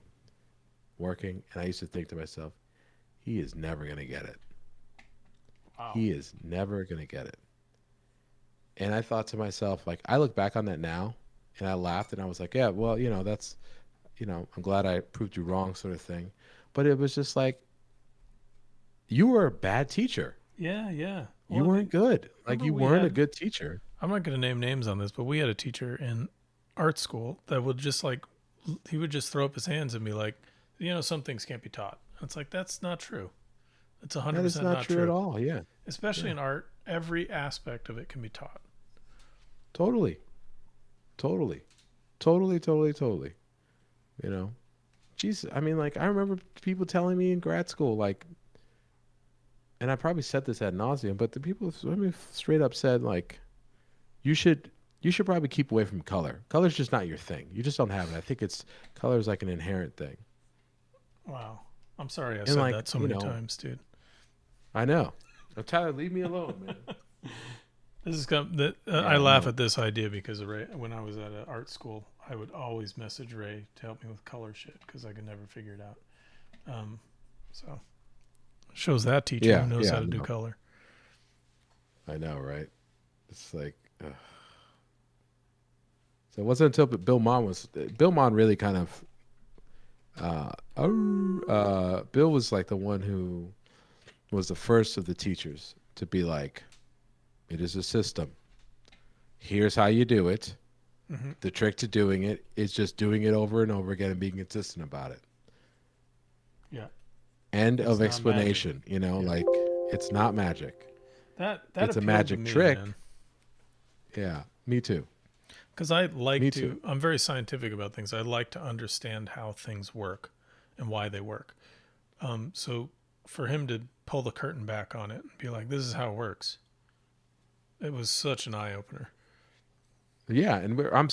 working and I used to think to myself, he is never going to get it. Wow. He is never going to get it. And I thought to myself, like, I look back on that now and I laughed and I was like, yeah, well, I'm glad I proved you wrong, sort of thing. But it was just like, you were a bad teacher. Yeah, yeah. You Well, I weren't mean, good. Like, remember you we weren't a had, good teacher. I'm not going to name names on this, but we had a teacher in art school that would just like, he would just throw up his hands and be like, some things can't be taught. And it's like, that's not true. It's That is 100% not not true at true. all. Yeah. Especially Yeah. in art, every aspect of it can be taught. Totally. Totally. Totally, totally, totally. You know, Jesus. I mean, like, I remember people telling me in grad school, like, and I probably said this ad nauseum, but the people, I mean, straight up said, like, you should, you should probably keep away from color. Color's just not your thing. You just don't have it. I think color is like an inherent thing. Wow. I'm sorry I And said like, that so many times, dude. I know. Oh, Tyler, leave me alone, man. This is that I Yeah, laugh no. at this idea because Ray, when I was at an art school, I would always message Ray to help me with color shit because I could never figure it out. So shows that teacher who Yeah, knows how yeah, to do no. color. I know, right? It's like, so it wasn't until Bill Mon really kind of, Bill was like the one who was the first of the teachers to be like, it is a system. Here's how you do it. Hmm. The trick to doing it is just doing it over and over again and being consistent about it. Yeah, End it's of not magic. explanation. Yeah, Like, it's not magic. that It's a appealed to magic me, trick. man. Yeah, me too. Because I like Me too. to. I'm very scientific about things. I like to understand how things work and why they work. So for him to pull the curtain back on it and be like, "This is how it works," it was such an eye opener. Yeah, and I'm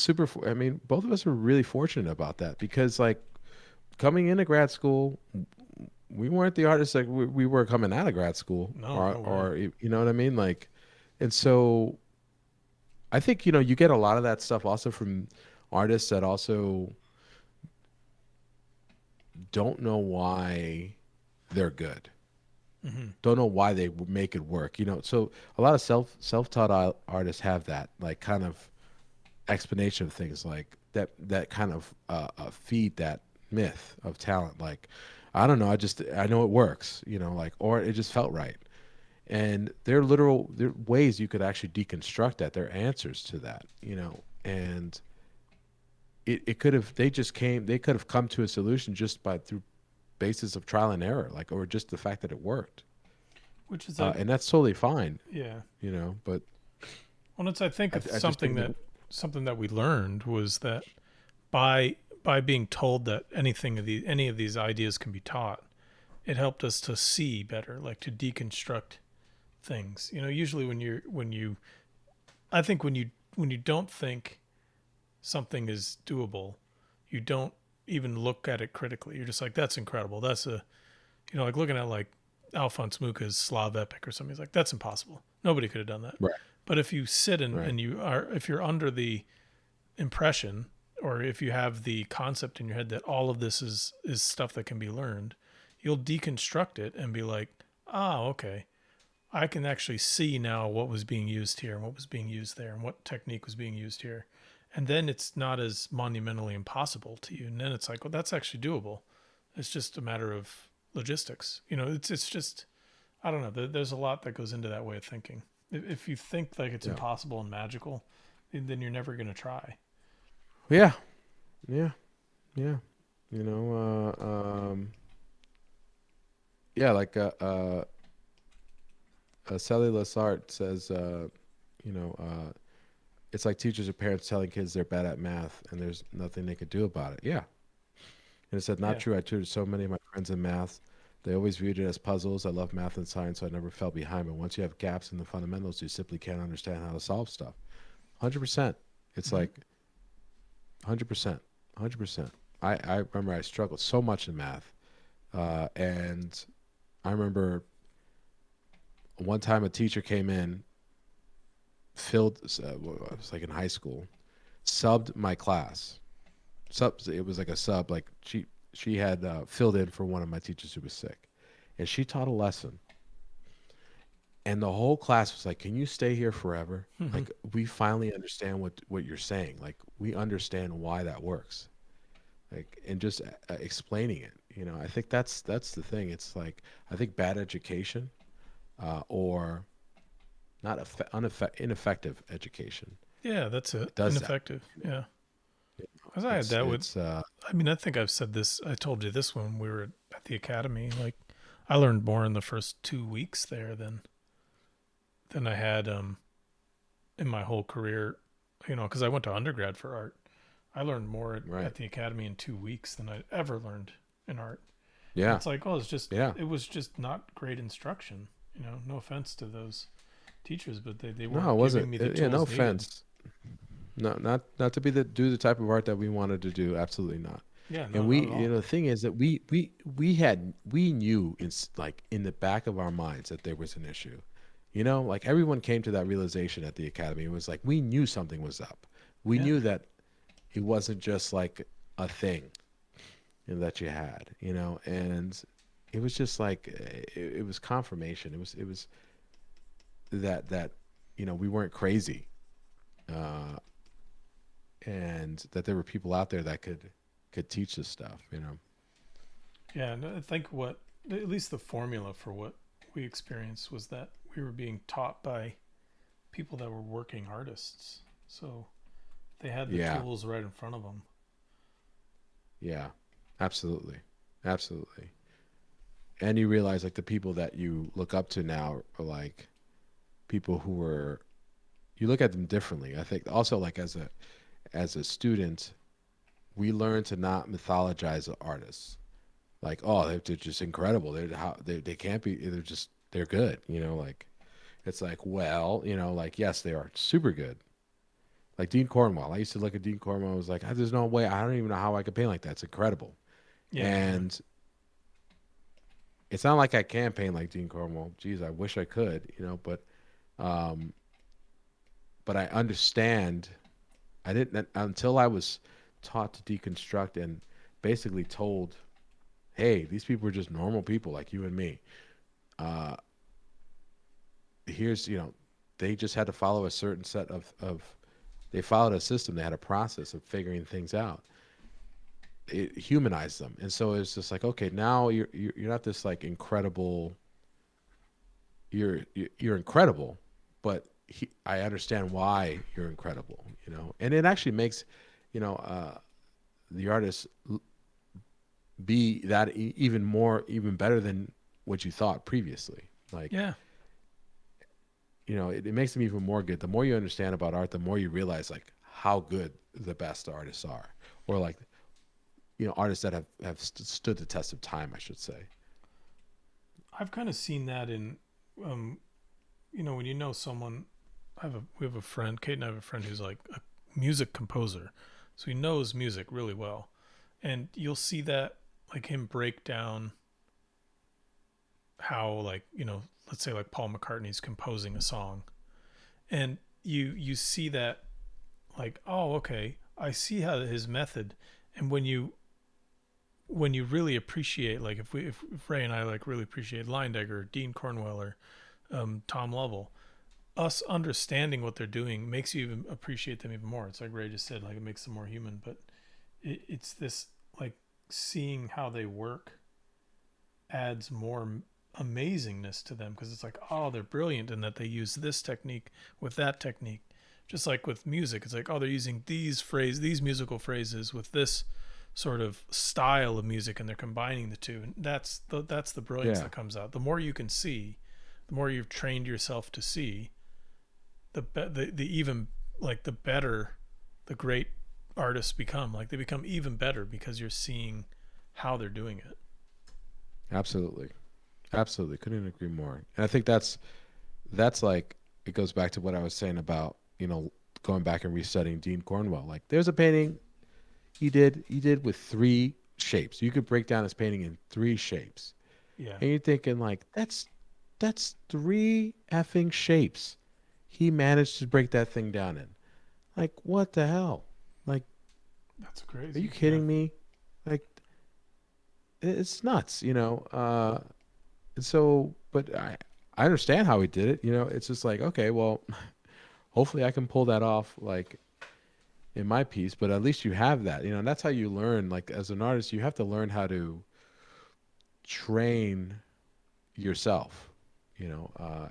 I mean, both of us were really fortunate about that because, like, coming into grad school, we weren't the artists like we were coming out of grad school, No, no way. or you know what I mean, like, and so I think you get a lot of that stuff also from artists that also don't know why they're good, Hmm. don't know why they make it work. So a lot of self-taught artists have that like kind of explanation of things like that kind of feed that myth of talent. Like, I don't know, I know it works. Like, or it just felt right. And there are ways you could actually deconstruct that. There are answers to that. And it could have they could have come to a solution just by through basis of trial and error, like, or just the fact that it worked. Which is like, And that's totally fine. yeah. But Well, it's I think it's I just think that something that we learned was that by being told that any of these ideas can be taught, it helped us to see better, like to deconstruct things. Usually when you I think when you don't think something is doable, you don't even look at it critically. You're just like, that's incredible. That's like looking at like Alphonse Mucha's Slav epic or something. He's like, that's impossible. Nobody could have done that. right, But if you sit right, and if you're under the impression, or if you have the concept in your head that all of this is stuff that can be learned, you'll deconstruct it and be like, oh, okay, I can actually see now what was being used here and what was being used there and what technique was being used here. And then it's not as monumentally impossible to you. And then it's like, well, that's actually doable. It's just a matter of logistics. It's just, I don't know. There's a lot that goes into that way of thinking. If you think like it's yeah, impossible and magical, then you're never going to try. yeah, yeah, yeah. Yeah, like Cellulose Art says, you know, uh, it's like teachers or parents telling kids they're bad at math and there's nothing they could do about it. Yeah. And it said, not Yeah. true. I tutored so many of my friends in math. They always viewed it as puzzles. I love math and science, so I never fell behind. But once you have gaps in the fundamentals, you simply can't understand how to solve stuff. 100%. It's Hmm. like 100%. 100%. I remember I struggled so much in math. And I remember one time a teacher came in, filled, well, I was like in high school, subbed my class. It was like a sub, like she had filled in for one of my teachers who was sick. And she taught a lesson. And the whole class was like, "Can you stay here forever? Like, we finally understand what you're saying. Like, we understand why that works." Like, and just explaining it. I think that's the thing. It's like I think bad education, or not ineffective education Yeah, that's it. does that. Ineffective. Yeah. Because I had It's that with, it's I mean, I think I've said this, I told you this when we were at the academy. Like, I learned more in the first 2 weeks there than I had in my whole career, because I went to undergrad for art. I learned more right. at the academy in 2 weeks than I'd ever learned in art. And Yeah, it's like, oh, yeah. it was just not great instruction. No offense to those teachers, but they No, it weren't giving wasn't. me the Yeah, no tools needed. offense. No, not to be do the type of art that we wanted to do. Absolutely not. Yeah, And no, we, not at all. the thing is that we knew like in the back of our minds that there was an issue. Like everyone came to that realization at the academy. It was like we knew something was up. We Yeah. knew that it wasn't just like a thing that you had, and it was just like it was confirmation. It was that we weren't crazy, uh, and that there were people out there that could teach this stuff. Yeah, and I think at least the formula for what we experienced was that we were being taught by people that were working artists. So they had the Yeah, tools right in front of them. yeah, absolutely, absolutely. And you realize like the people that you look up to now are like people who were you look at them differently. I think also like as a student, we learn to not mythologize the artists. Like, oh, they're just incredible. They can't be. They're good. Like it's like, well, like yes, they are super good. Like Dean Cornwell. I used to look at Dean Cornwell. I was like, there's no way. I don't even know how I could paint like that. It's incredible. Yeah, yeah. And it's not like I can paint like Dean Cornwell. Geez, I wish I could. Um, but I understand. I didn't until I was taught to deconstruct and basically told, hey, these people are just normal people like you and me. Uh, here's they just had to follow a certain set of they followed a system. They had a process of figuring things out. It humanized them, and so it's just like, okay, now you're not this like incredible. You're incredible, but I understand why you're incredible. And it actually makes the artist be that even better than what you thought previously. Like, Yeah. it makes them even more good. The more you understand about art, the more you realize like how good the best artists are, or like artists that have stood the test of time, I should say. I've kind of seen that in, um, when someone, we have a friend, Kate and I have a friend who's like a music composer. So he knows music really well. And you'll see that, like him break down how, like, let's say like Paul McCartney's composing a song. And you see that, like, oh, okay, I see how his method. And when you really appreciate, like if Ray and I like really appreciate Leindegger, Dean Cornwell, or Tom Lovell, us understanding what they're doing makes you even appreciate them even more. It's like Ray just said, like it makes them more human. But it's this, like, seeing how they work adds more amazingness to them, because it's like, oh, they're brilliant in that they use this technique with that technique. Just like with music, it's like, oh, they're using these musical phrases with this sort of style of music, and they're combining the two, and that's the brilliance Yeah, that comes out. The more you can see, the more you've trained yourself to see, the even like the better the great artists become. Like they become even better because you're seeing how they're doing it. Absolutely. Absolutely. Couldn't agree more. And I think that's like it goes back to what I was saying about, going back and restudying Dean Cornwell. Like there's a painting he did with three shapes. You could break down his painting in three shapes. Yeah. And you're thinking like that's three effing shapes. He managed to break that thing down in. Like what the hell? Like That's are you crazy. Yeah. kidding me? Like it's nuts, so but I understand how he did it, it's just like okay, well, hopefully I can pull that off like in my piece, but at least you have that, and that's how you learn. Like as an artist, you have to learn how to train yourself, you know,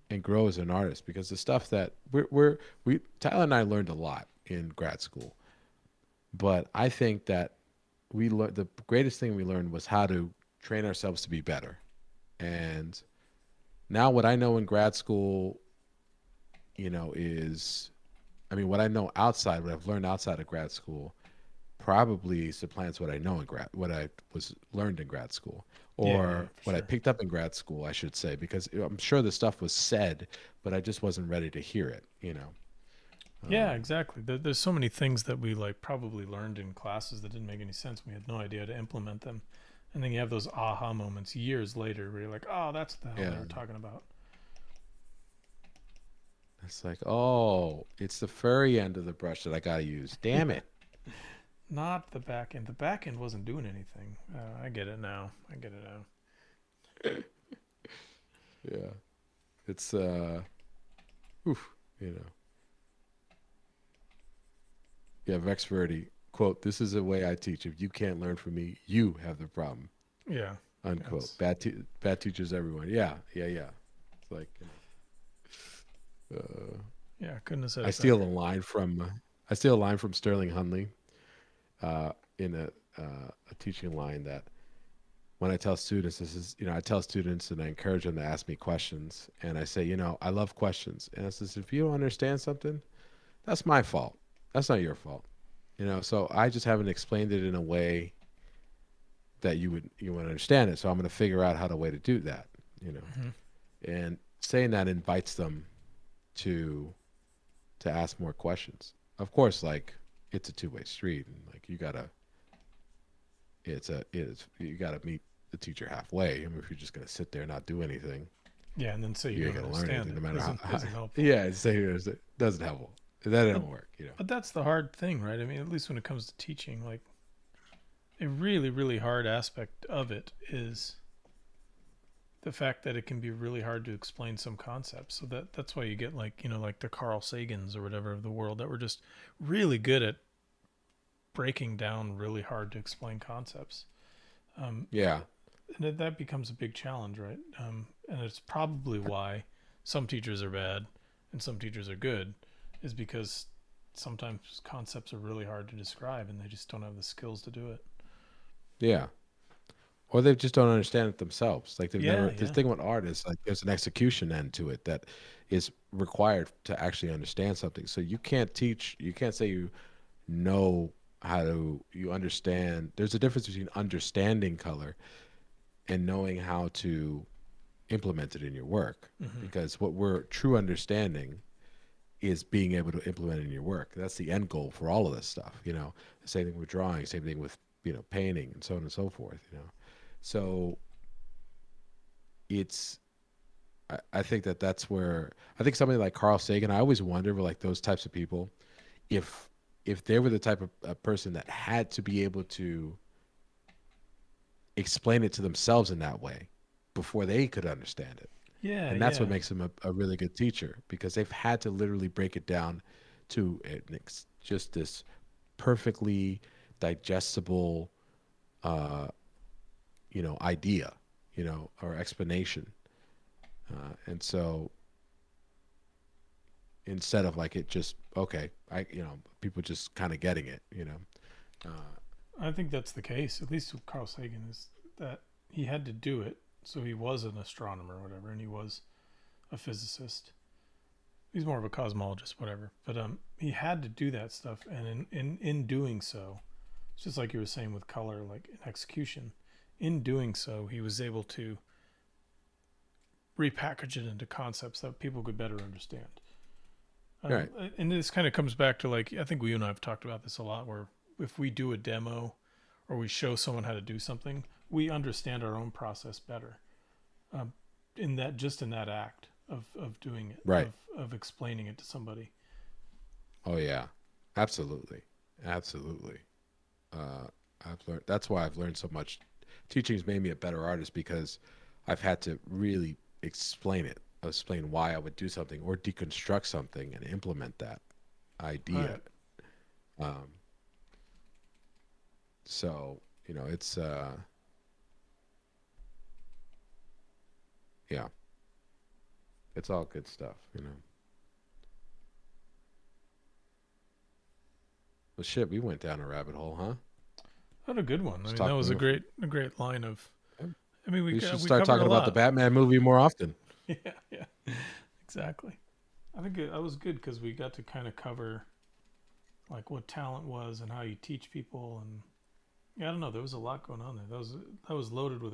and grow as an artist because the stuff that we Tyler and I learned a lot in grad school, but I think that we learned the greatest thing we learned was how to train ourselves to be better. And now what I know in grad school, is I mean what I know outside, what I've learned outside of grad school probably supplants what I know in what I was learned in grad school, Yeah. Yeah. or For what I sure. picked up in grad school, I should say, because I'm sure the stuff was said, but I just wasn't ready to hear it. Yeah, Um, exactly. There's so many things that we like probably learned in classes that didn't make any sense. We had no idea how to implement them. And then you have those aha moments years later where you're like, oh, that's what the hell they yeah, were talking about. it's like, oh, it's the furry end of the brush that I gotta use. Damn Yeah. it. Not the back end. The back end wasn't doing anything. I get it now. I get it now. Yeah, it's oof, you know. Yeah, Vex Verdi quote: "This is the way I teach. If you can't learn from me, you have the problem." Yeah. Unquote. That's, Bad teachers everyone. Yeah, yeah, yeah. It's like yeah, couldn't have said I it steal better. a line from Sterling Hunley in a teaching line that when I tell students this is I tell students and I encourage them to ask me questions and I say I love questions and I says if you don't understand something that's my fault, that's not your fault, so I just haven't explained it in a way that you would understand it, so I'm going to figure out how to way to do that, you know Hmm. and saying that invites them to ask more questions. Of course, like it's a two-way street, and like you gotta meet the teacher halfway. I mean, if you're just gonna sit there and not do anything, Yeah, and then say you you ain't don't gonna learn understand anything, it no matter isn't how isn't helpful. yeah, it's it doesn't help. That But didn't work. but that's the hard thing, right? I mean, at least when it comes to teaching, like a really really hard aspect of it is the fact that it can be really hard to explain some concepts. So that's why you get like, like the Carl Sagans or whatever of the world that were just really good at breaking down really hard to explain concepts. Um, Yeah, and that becomes a big challenge, right? And it's probably why some teachers are bad and some teachers are good, is because sometimes concepts are really hard to describe and they just don't have the skills to do it. yeah. Or they just don't understand it themselves. Like they've Yeah, never. The yeah. thing with art is like there's an execution end to it that is required to actually understand something. So you can't teach. You can't say know you understand. There's a difference between understanding color and knowing how to implement it in your work, Hmm. because what we're true understanding is being able to implement it in your work. That's the end goal for all of this stuff, the same thing with drawing, same thing with painting and so on and so forth, so it's I think that's where I think somebody like Carl Sagan, I always wonder with like those types of people if they were the type of a person that had to be able to explain it to themselves in that way before they could understand it. Yeah, And that's what yeah. makes them a really good teacher because they've had to literally break it down to just this perfectly digestible uh, idea, or explanation. And so instead of like it just okay, people just kind of getting it, uh, I think that's the case, at least with Carl Sagan, is that he had to do it. So he was an astronomer or whatever, and he was a physicist. he's more of a cosmologist, whatever. But he had to do that stuff, and in doing so, it's just like you were saying with color, like in execution. In doing so, he was able to repackage it into concepts that people could better understand. Right. And this kind of comes back to, like, I think you and I have talked about this a lot, where if we do a demo or we show someone how to do something, we understand our own process better. In that act of doing it, Right. of explaining it to somebody. Oh yeah, absolutely, absolutely. I've learned. That's why I've learned so much. Teaching's made me a better artist because I've had to really explain why I would do something or deconstruct something and implement that idea. Right. Um, so it's yeah, it's all good stuff. Well, shit, we went down a rabbit hole, huh? What a good one. I Just mean, that was talking. a great line of. Yeah. I mean, We should we start covered a talking about the lot. Batman movie more often. Yeah, exactly. I think that was good because we got to kind of cover like what talent was and how you teach people, and yeah, I don't know. There was a lot going on there. That was loaded with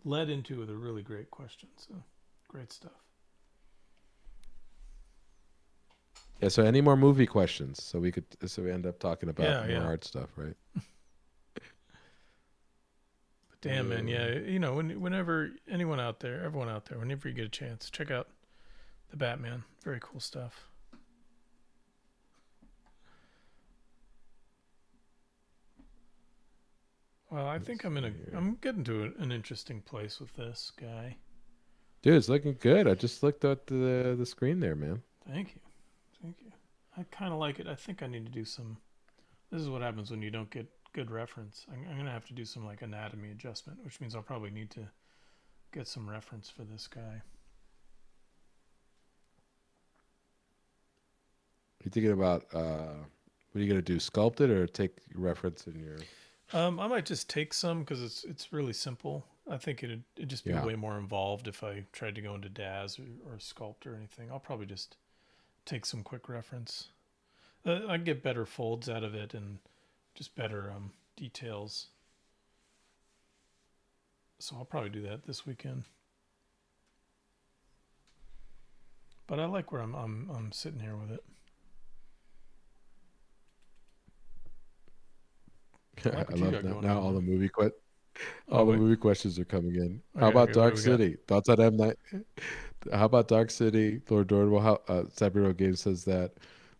led into with a really great question. So great stuff. Yeah. So, any more movie questions? So we end up talking about Yeah, more yeah. art stuff, right? But damn, man, yeah. Whenever anyone out there, everyone out there, whenever you get a chance, check out the Batman. Very cool stuff. Well, I think I'm getting to an interesting place with this guy. Dude, it's looking good. I just looked at the screen there, man. Thank you. Thank you. I kind of like it. I think I need to do some. This is what happens when you don't get good reference. I'm going to have to do some like anatomy adjustment, which means I'll probably need to get some reference for this guy. You thinking about what are you gonna do? Sculpt it or take reference in your? I might just take some because it's really simple. I think it'd just be Yeah. way more involved if I tried to go into DAZ or Sculpt or anything. I'll probably just take some quick reference. I get better folds out of it and just better details. So I'll probably do that this weekend. But I like where I'm sitting here with it. I like I what you love got that. going Now on, all the man. movie Oh all the wait. movie questions are coming in. How Okay, about okay. What do Dark we got? City? Thoughts on M Night? How about Dark City? Lord Dornwell. How Sabiro Games says that.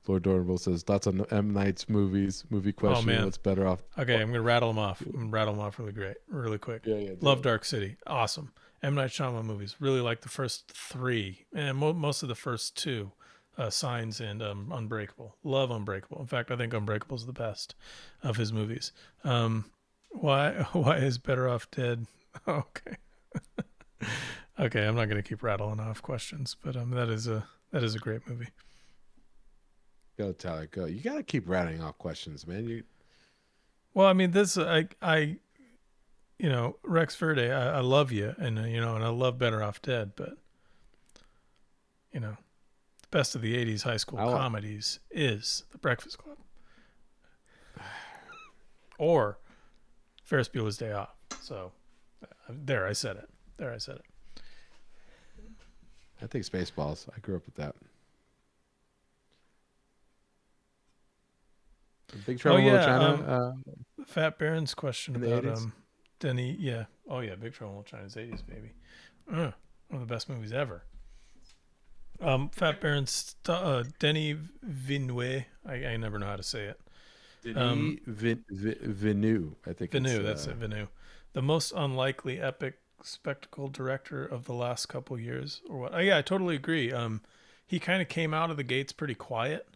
Lord Dornwell says thoughts on M Night's movies. Movie Oh question. man. What's better off? Okay, I'm gonna rattle them off. I'm gonna rattle them off really quick. Yeah, yeah, do Love it. Dark City, awesome. M Night Shyamalan movies, really like the first three and most of the first two, Signs and Unbreakable. Love Unbreakable. In fact, I think Unbreakable is the best of his movies. Why is Better Off Dead? Okay, okay. I'm not gonna keep rattling off questions, but that is a great movie. Go, Tyler. Go. You gotta keep rattling off questions, man. Well, I mean, this Rex Verde, I love you, and and I love Better Off Dead, but the best of the '80s high school I want. comedies is The Breakfast Club or Ferris Bueller's Day Off. So there, I said it. There, I said it. I think Spaceballs. I grew up with that. Big Oh Trouble in Little yeah, China Fat Baron's question in the about 80s. Denny. Yeah. Oh yeah, Big Trouble in Little China's '80s baby. One of the best movies ever. Fat Baron's Denny Villeneuve. I never know how to say it. Denis Villeneuve. I think it's. Villeneuve, that's it, Villeneuve. The most unlikely epic spectacle director of the last couple years, or what? Oh, yeah, I totally agree. He kind of came out of the gates pretty quiet,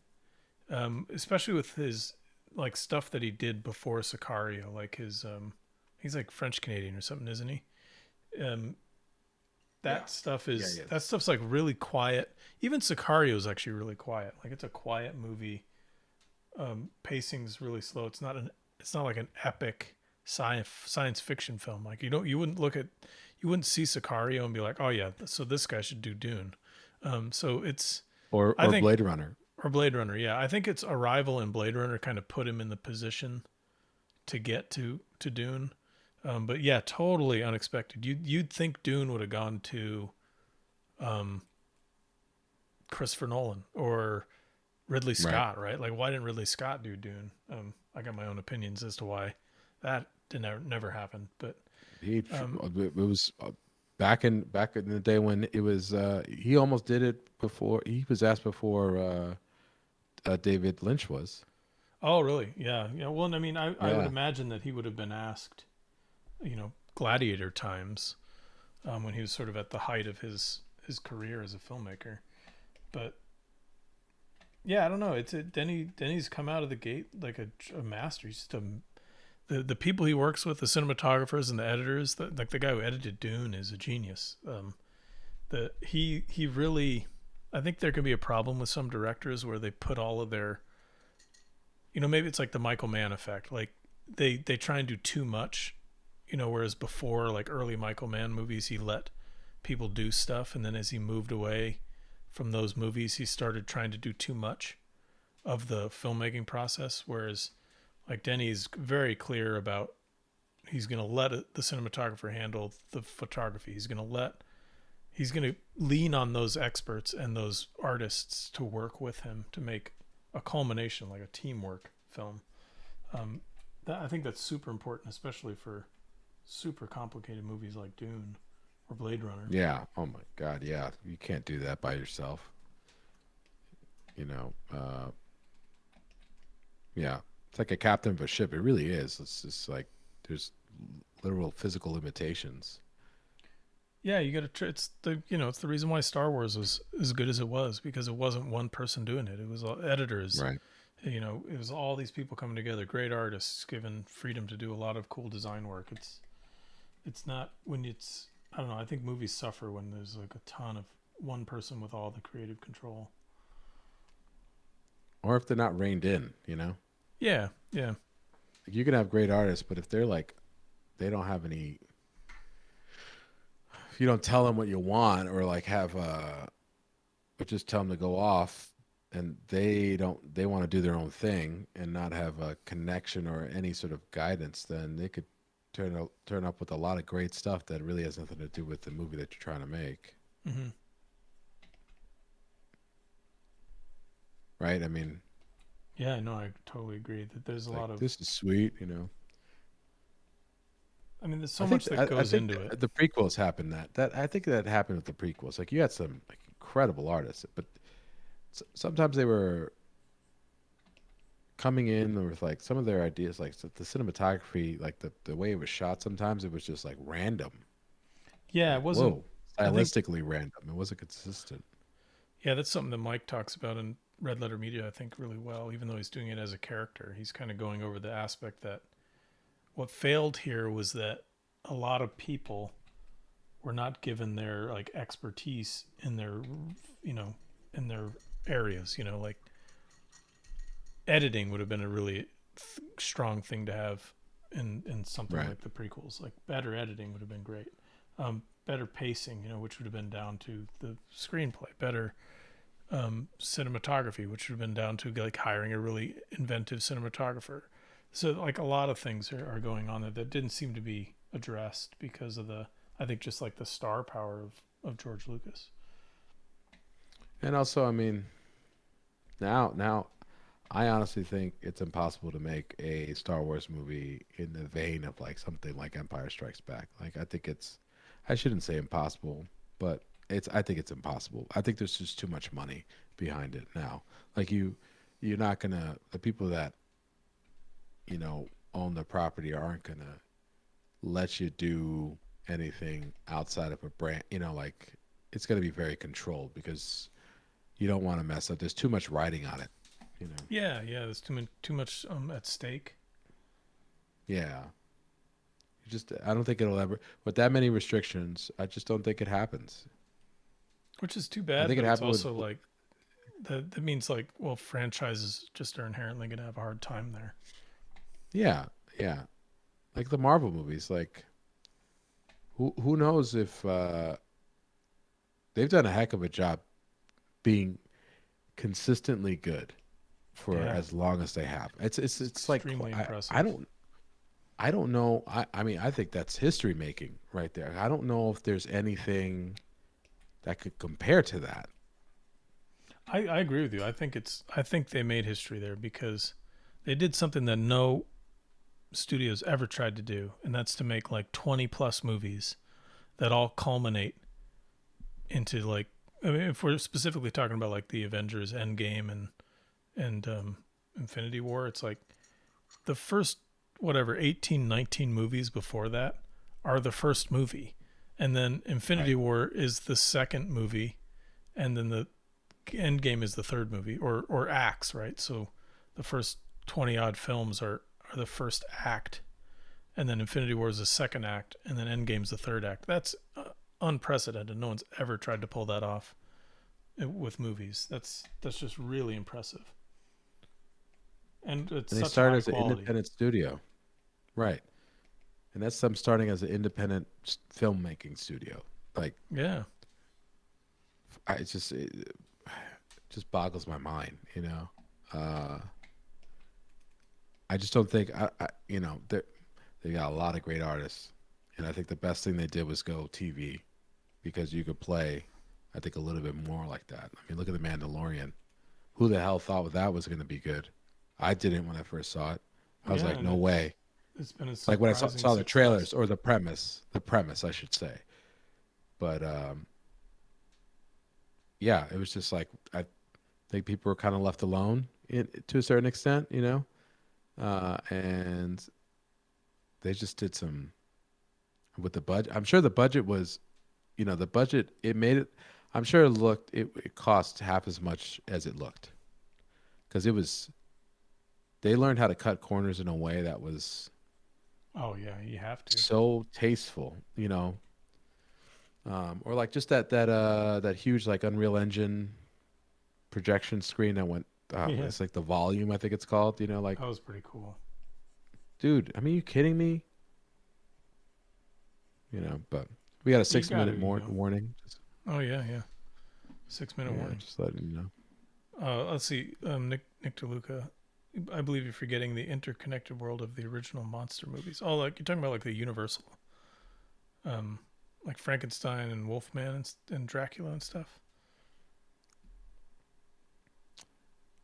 especially with his like stuff that he did before Sicario. Like he's like French Canadian or something, isn't he? Um, Yeah. that stuff's like really quiet. Even Sicario is actually really quiet. Like it's a quiet movie. Pacing's really slow. It's not like an epic science fiction film. Like you wouldn't see Sicario and be like, oh yeah, so this guy should do Dune. So it's I or think Blade Runner. or Blade Runner. Yeah, I think it's Arrival and Blade Runner kind of put him in the position to get to Dune. But yeah, totally unexpected. You'd think Dune would have gone to um, Christopher Nolan or Ridley Right. Scott, right? Like, why didn't Ridley Scott do Dune? I got my own opinions as to why that didn't never happen. But He um, it was back in the day when it was he almost did it before he was asked before David Lynch was. oh, really? Yeah, yeah. Well, I mean, I would Yeah. imagine that he would have been asked, Gladiator times, when he was sort of at the height of his career as a filmmaker. But yeah, I don't know. Denny's come out of the gate like a master. He's just the people he works with, the cinematographers and the editors. Like the guy who edited Dune is a genius. He really, I think there can be a problem with some directors where they put all of their, maybe it's like the Michael Mann effect. Like they try and do too much, whereas before, like early Michael Mann movies, he let people do stuff, and then as he moved away from those movies, he started trying to do too much of the filmmaking process. Whereas like Denny's very clear about he's going to let the cinematographer handle the photography. He's going to lean on those experts and those artists to work with him to make a culmination, like a teamwork film. Um, I think that's super important, especially for super complicated movies like Dune or Blade Runner. Yeah. Oh my God. Yeah. You can't do that by yourself. You know. Yeah. It's like a captain of a ship. It really is. It's just like there's literal physical limitations. Yeah, you got to. It's the reason why Star Wars was as good as it was, because it wasn't one person doing it. It was all editors. Right. It was all these people coming together, great artists given freedom to do a lot of cool design work. It's not when it's, I don't know. I think movies suffer when there's like a ton of one person with all the creative control. Or if they're not reined in, Yeah, yeah, Like, you can have great artists, but if they're like they don't have any, if you don't tell them what you want, or like have or just tell them to go off, and they want to do their own thing and not have a connection or any sort of guidance, then they could turn up with a lot of great stuff that really has nothing to do with the movie that you're trying to make. hmm Right. I mean, yeah. No, I totally agree that there's a it's like lot of. this is sweet, I mean, there's so much that I goes think into it. the prequels happened that I think that happened with the prequels. Like you had some like incredible artists, but sometimes they were coming in with like some of their ideas, like the cinematography, like the way it was shot. Sometimes it was just like random, Yeah, it like wasn't. whoa, I think. stylistically random. It wasn't consistent. Yeah, that's something that Mike talks about in Red Letter Media, I think, really well. Even though he's doing it as a character, he's kind of going over the aspect that what failed here was that a lot of people were not given their like expertise in their, you know, in their areas. Like editing would have been a really strong thing to have in something Right. like the prequels. Like better editing would have been great. Better pacing, which would have been down to the screenplay. Better cinematography, which would have been down to like hiring a really inventive cinematographer. So like a lot of things are going on there that didn't seem to be addressed because of I think just like the star power of George Lucas. And also, I mean, now I honestly think it's impossible to make a Star Wars movie in the vein of like something like Empire Strikes Back. Like I think it's I shouldn't say impossible, but I think it's impossible. I think there's just too much money behind it now. Like you're not gonna the people that, own the property aren't gonna let you do anything outside of a brand, like it's gonna be very controlled because you don't want to mess up. There's too much writing on it, you know. Yeah, yeah. There's too much at stake, Yeah. I don't think it'll ever with that many restrictions, I just don't think it happens. which is too I bad. think it But it's happened with also like that means like, well, franchises just are inherently going to have a hard time there. yeah, yeah. Like the Marvel movies, like who knows if they've done a heck of a job being consistently good for Yeah, as long as they have. it's It's like extremely I impressive. I don't know. I mean, I think that's history making right there. I don't know if there's anything that could compare to that. I agree with you. I think they made history there because they did something that no studios ever tried to do, and that's to make like 20 plus movies that all culminate into like, I mean, if we're specifically talking about like the Avengers Endgame and Infinity War, it's like the first whatever 18, 19 movies before that are the first movie, and then Infinity Right. War is the second movie, and then the Endgame is the third movie, or acts, right? So the first 20 odd films are the first act, and then Infinity War is the second act, and then Endgame's the third act. That's unprecedented. No one's ever tried to pull that off with movies. That's just really impressive, and it's And they such started high as an quality. independent studio, right? And that's them starting as an independent filmmaking studio. Like, Yeah, it's just it just boggles my mind, you know. Uh, I just don't think you know, they got a lot of great artists, and I think the best thing they did was go TV because you could play, I think, a little bit more like that. I mean, look at the Mandalorian. Who the hell thought that was going to be good? I didn't when I first saw it. I was yeah, like, and no way. it's been a Like when I surprising saw the success. trailers or the premise, I should say. But yeah, it was just like I think people were kind of left alone to a certain extent, you know, and they just did some with the budget. I'm sure the budget was, you know, the budget it made it. I'm sure it cost half as much as it looked because it was they learned how to cut corners in a way that was Oh yeah, you have to. so tasteful, you know, or like just that huge like Unreal Engine projection screen that went. Yeah, It's like the volume, I think it's called. You know, like, that was pretty cool. dude, I mean, you kidding me? You know, but we got a You six got to, minute warning. Oh yeah, yeah. 6 minute Yeah, warning. just letting you know. Let's see. Nick DeLuca. I believe you're forgetting the interconnected world of the original monster movies. Oh, like you're talking about like the Universal, um, like Frankenstein and Wolfman and Dracula and stuff.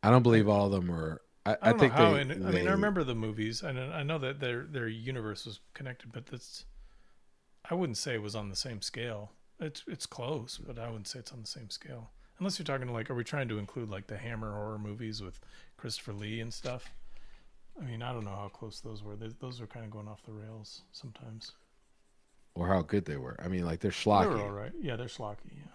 I don't believe Like all of them were. I I don't know think how. And I mean, I they remember the movies. I know that their universe was connected, but that's I wouldn't say it was on the same scale. It's close, but I wouldn't say it's on the same scale. Unless you're talking like, are we trying to include like the Hammer horror movies with Christopher Lee and stuff? I mean, I don't know how close those were. Those were kind of going off the rails sometimes. or how good they were. I mean, like they're They were all schlocky. right. Yeah, they're schlocky. Yeah,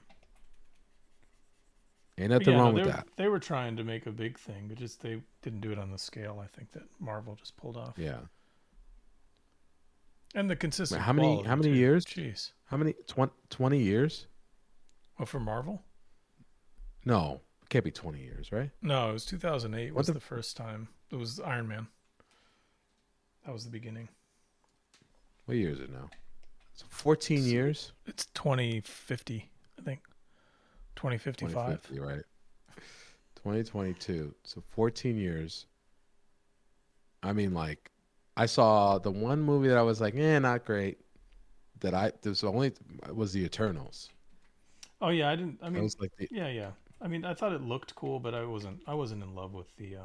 Ain't but nothing yeah, no, wrong with that. they were trying to make a big thing, but just they didn't do it on the scale I think that Marvel just pulled off, Yeah. and the Man, consistent how quality many too. years? Jeez. How many 20 years? Oh, for Marvel? No, it can't be 20 years, right? No, it was 2008 What was the the first time. It was Iron Man. That was the beginning. what year is it now? So 14 So years? it's 2050, I think. 2055. 2050, right? 2022. So 14 years. I mean, like, I saw the one movie that I was like, not great. There's only was the Eternals. Oh yeah, I didn't. I That mean, was like the yeah, yeah. I mean, I thought it looked cool, but I wasn't in love with the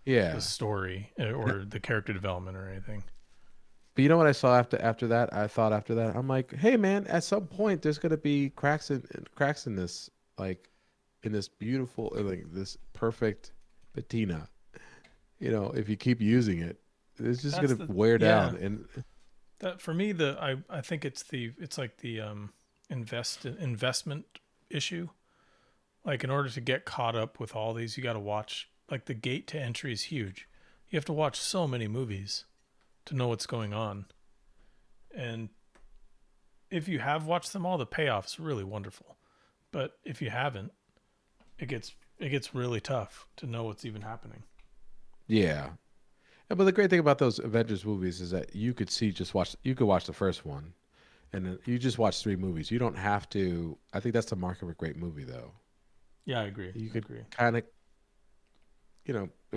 yeah. story And or the character development or anything. but you know what I saw after that? I thought after that, I'm like, hey man, at some point there's gonna be cracks in this, like in this beautiful, like this perfect patina. You know, if you keep using it, it's just That's gonna the wear yeah. down. And That for me, I think it's like the investment issue. Like in order to get caught up with all these, you got to watch. Like the gate to entry is huge. You have to watch so many movies to know what's going on. And if you have watched them all, the payoff is really wonderful. But if you haven't, it gets really tough to know what's even happening. yeah, but the great thing about those Avengers movies is that you could watch the first one and then you just watch three movies. You don't have to. I think that's the mark of a great movie, though. Yeah, I agree. You I could agree. kind of,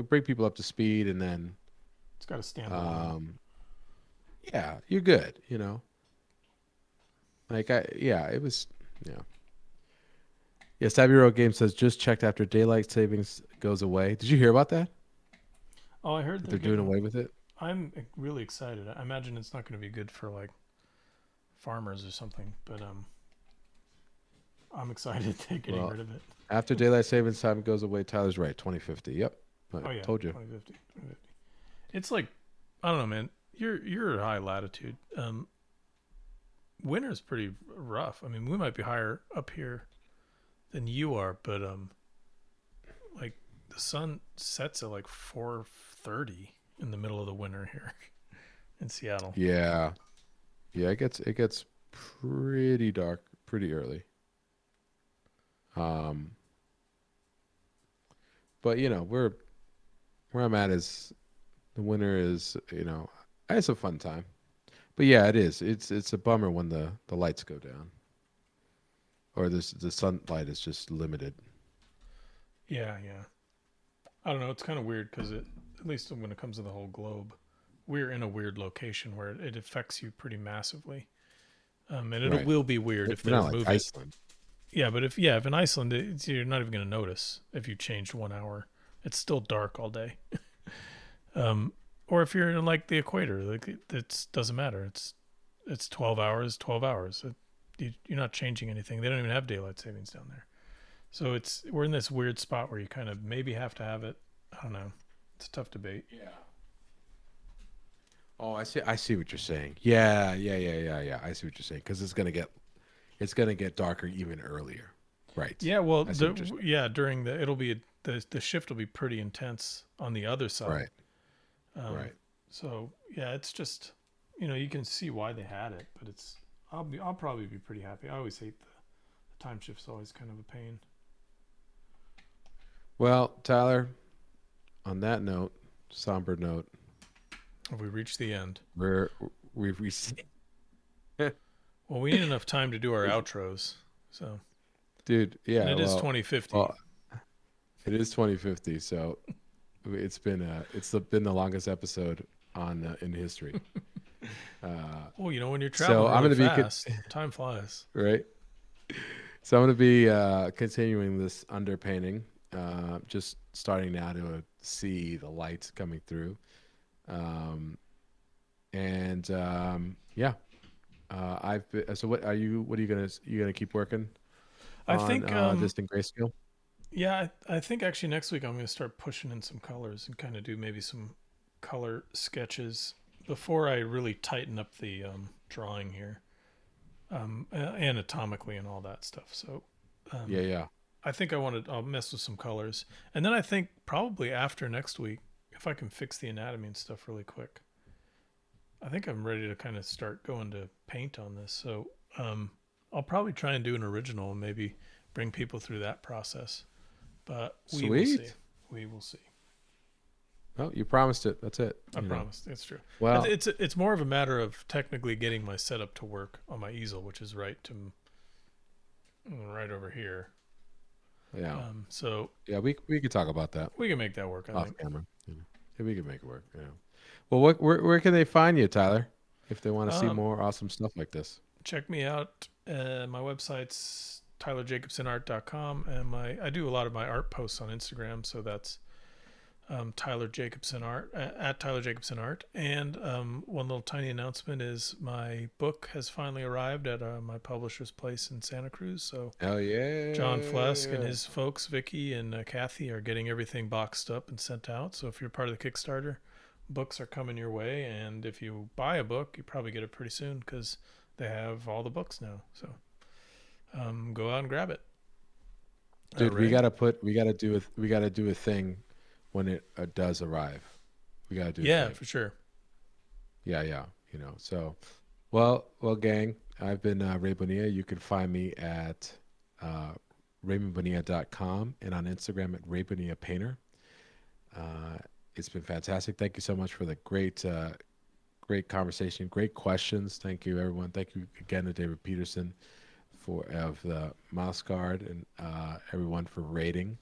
bring people up to speed, and then, It's got to stand alone. um, yeah, you're good. Yeah, it was, yeah. Yeah, Stab Game says just checked after daylight savings goes away. Did you hear about that? Oh, I heard That they're they're doing getting. away with it? I'm really excited. I imagine it's not going to be good for like farmers or something, but I'm excited they're getting Well, rid of it. after daylight savings time goes away, Tyler's right. 2050. Yep. I Oh yeah, told you. 2050. 2050. It's like I don't know, man. You're high latitude. Winter's pretty rough. I mean, we might be higher up here than you are, but like the sun sets at like 4:30 in the middle of the winter here in Seattle. Yeah. Yeah, it gets pretty dark pretty early. Um, but where I'm at is the winter is, it's a fun time. But yeah, it is. It's a bummer when the lights go down or the sunlight is just limited. Yeah, yeah. I don't know. It's kind of weird because at least when it comes to the whole globe, we're in a weird location where it affects you pretty massively. And it Right. will be weird if We're they're not like moving. Iceland. Yeah, but if in Iceland, you're not even going to notice if you changed 1 hour. It's still dark all day. Or if you're in like the equator, like it doesn't matter. It's 12 hours, 12 hours. You're not changing anything. They don't even have daylight savings down there. So we're in this weird spot where you kind of maybe have to have it. I don't know. It's a tough debate. Yeah. Oh, I see what you're saying. Yeah, yeah, yeah, yeah, yeah. I see what you're saying because it's gonna get darker even earlier. Right. Yeah, well, I see what you're saying. during the shift will be pretty intense on the other side. Right. Um, Right. so yeah, it's just you can see why they had it, but I'll probably be pretty happy. I always hate the time shift's always kind of a pain. Well, Tyler, on that note, somber note, Have we reached the end? we're we've reached. Well, we need enough time to do our outros. So, Dude, and yeah, it is well, 2050. well, it is 2050, so it's been the longest episode on in history. Uh, Oh, when you're so traveling I'm really gonna be fast, time flies. right. So I'm gonna be continuing this underpainting, just starting now to see the lights coming through, um, and yeah. I've been, so what are you? What are you gonna keep working I on think this in grayscale? yeah, I think actually next week I'm going to start pushing in some colors and kind of do maybe some color sketches before I really tighten up the drawing here, anatomically and all that stuff. So Yeah, um, yeah. I think I'll mess with some colors, and then I think probably after next week, if I can fix the anatomy and stuff really quick, I think I'm ready to kind of start going to paint on this. So I'll probably try and do an original and maybe bring people through that process. But we will see. Sweet. We will see. Oh, you promised it. That's it. I promise. It's true. Well, It's more of a matter of technically getting my setup to work on my easel, which is right over here. yeah, So yeah. We could talk about that we can make that work. I off think. camera. Yeah, we could make it work. Yeah. Well, where can they find you, Tyler, if they want to see Um, more awesome stuff like this? Check me out. My website's tylerjacobsonart.com, and I do a lot of my art posts on Instagram. So that's Tyler Jacobson Art at Tyler Jacobson Art. And one little tiny announcement is my book has finally arrived at my publisher's place in Santa Cruz. So Hell John Flesk and yeah! his folks, Vicky and Kathy, are getting everything boxed up and sent out. So if you're part of the Kickstarter, books are coming your way. And if you buy a book, you probably get it pretty soon because they have all the books now. So go out and grab it. Dude, we Ray? gotta do a thing when it does arrive. We gotta do a Yeah, thing. for sure. Yeah, yeah. So, well, gang. I've been Ray Bonilla. You can find me at raymondbonilla.com and on Instagram at Ray Bonilla Painter. Uh, it's been fantastic. Thank you so much for the great conversation, great questions. Thank you, everyone. Thank you again to David Peterson of the mouse guard and everyone for rating.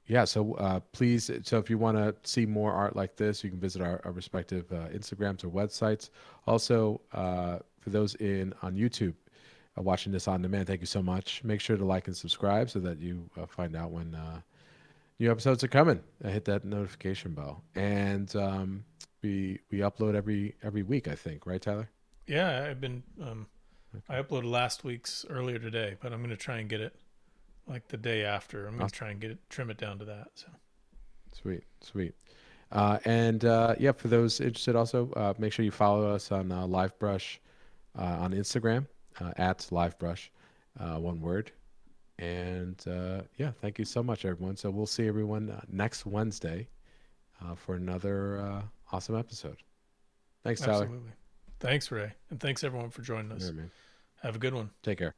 Yeah, so please, so if you want to see more art like this, you can visit our respective Instagrams or websites. Also, for those on YouTube watching this on demand, thank you so much. Make sure to like and subscribe so that you find out when new episodes are coming. Hit that notification bell, and we upload every week, I think, right, Tyler? Yeah, I've been. I uploaded last week's earlier today, but I'm going to try and get it like the day after. I'm going to Awesome. try and trim it down to that. So Sweet, sweet. And yeah, for those interested, also make sure you follow us on Livebrush on Instagram at Livebrush, one word. And yeah, thank you so much, everyone. So we'll see everyone next Wednesday for another awesome episode. Thanks, Tyler. absolutely. Thanks, Ray, and thanks everyone for joining Yeah, us. man. Have a good one. Take care.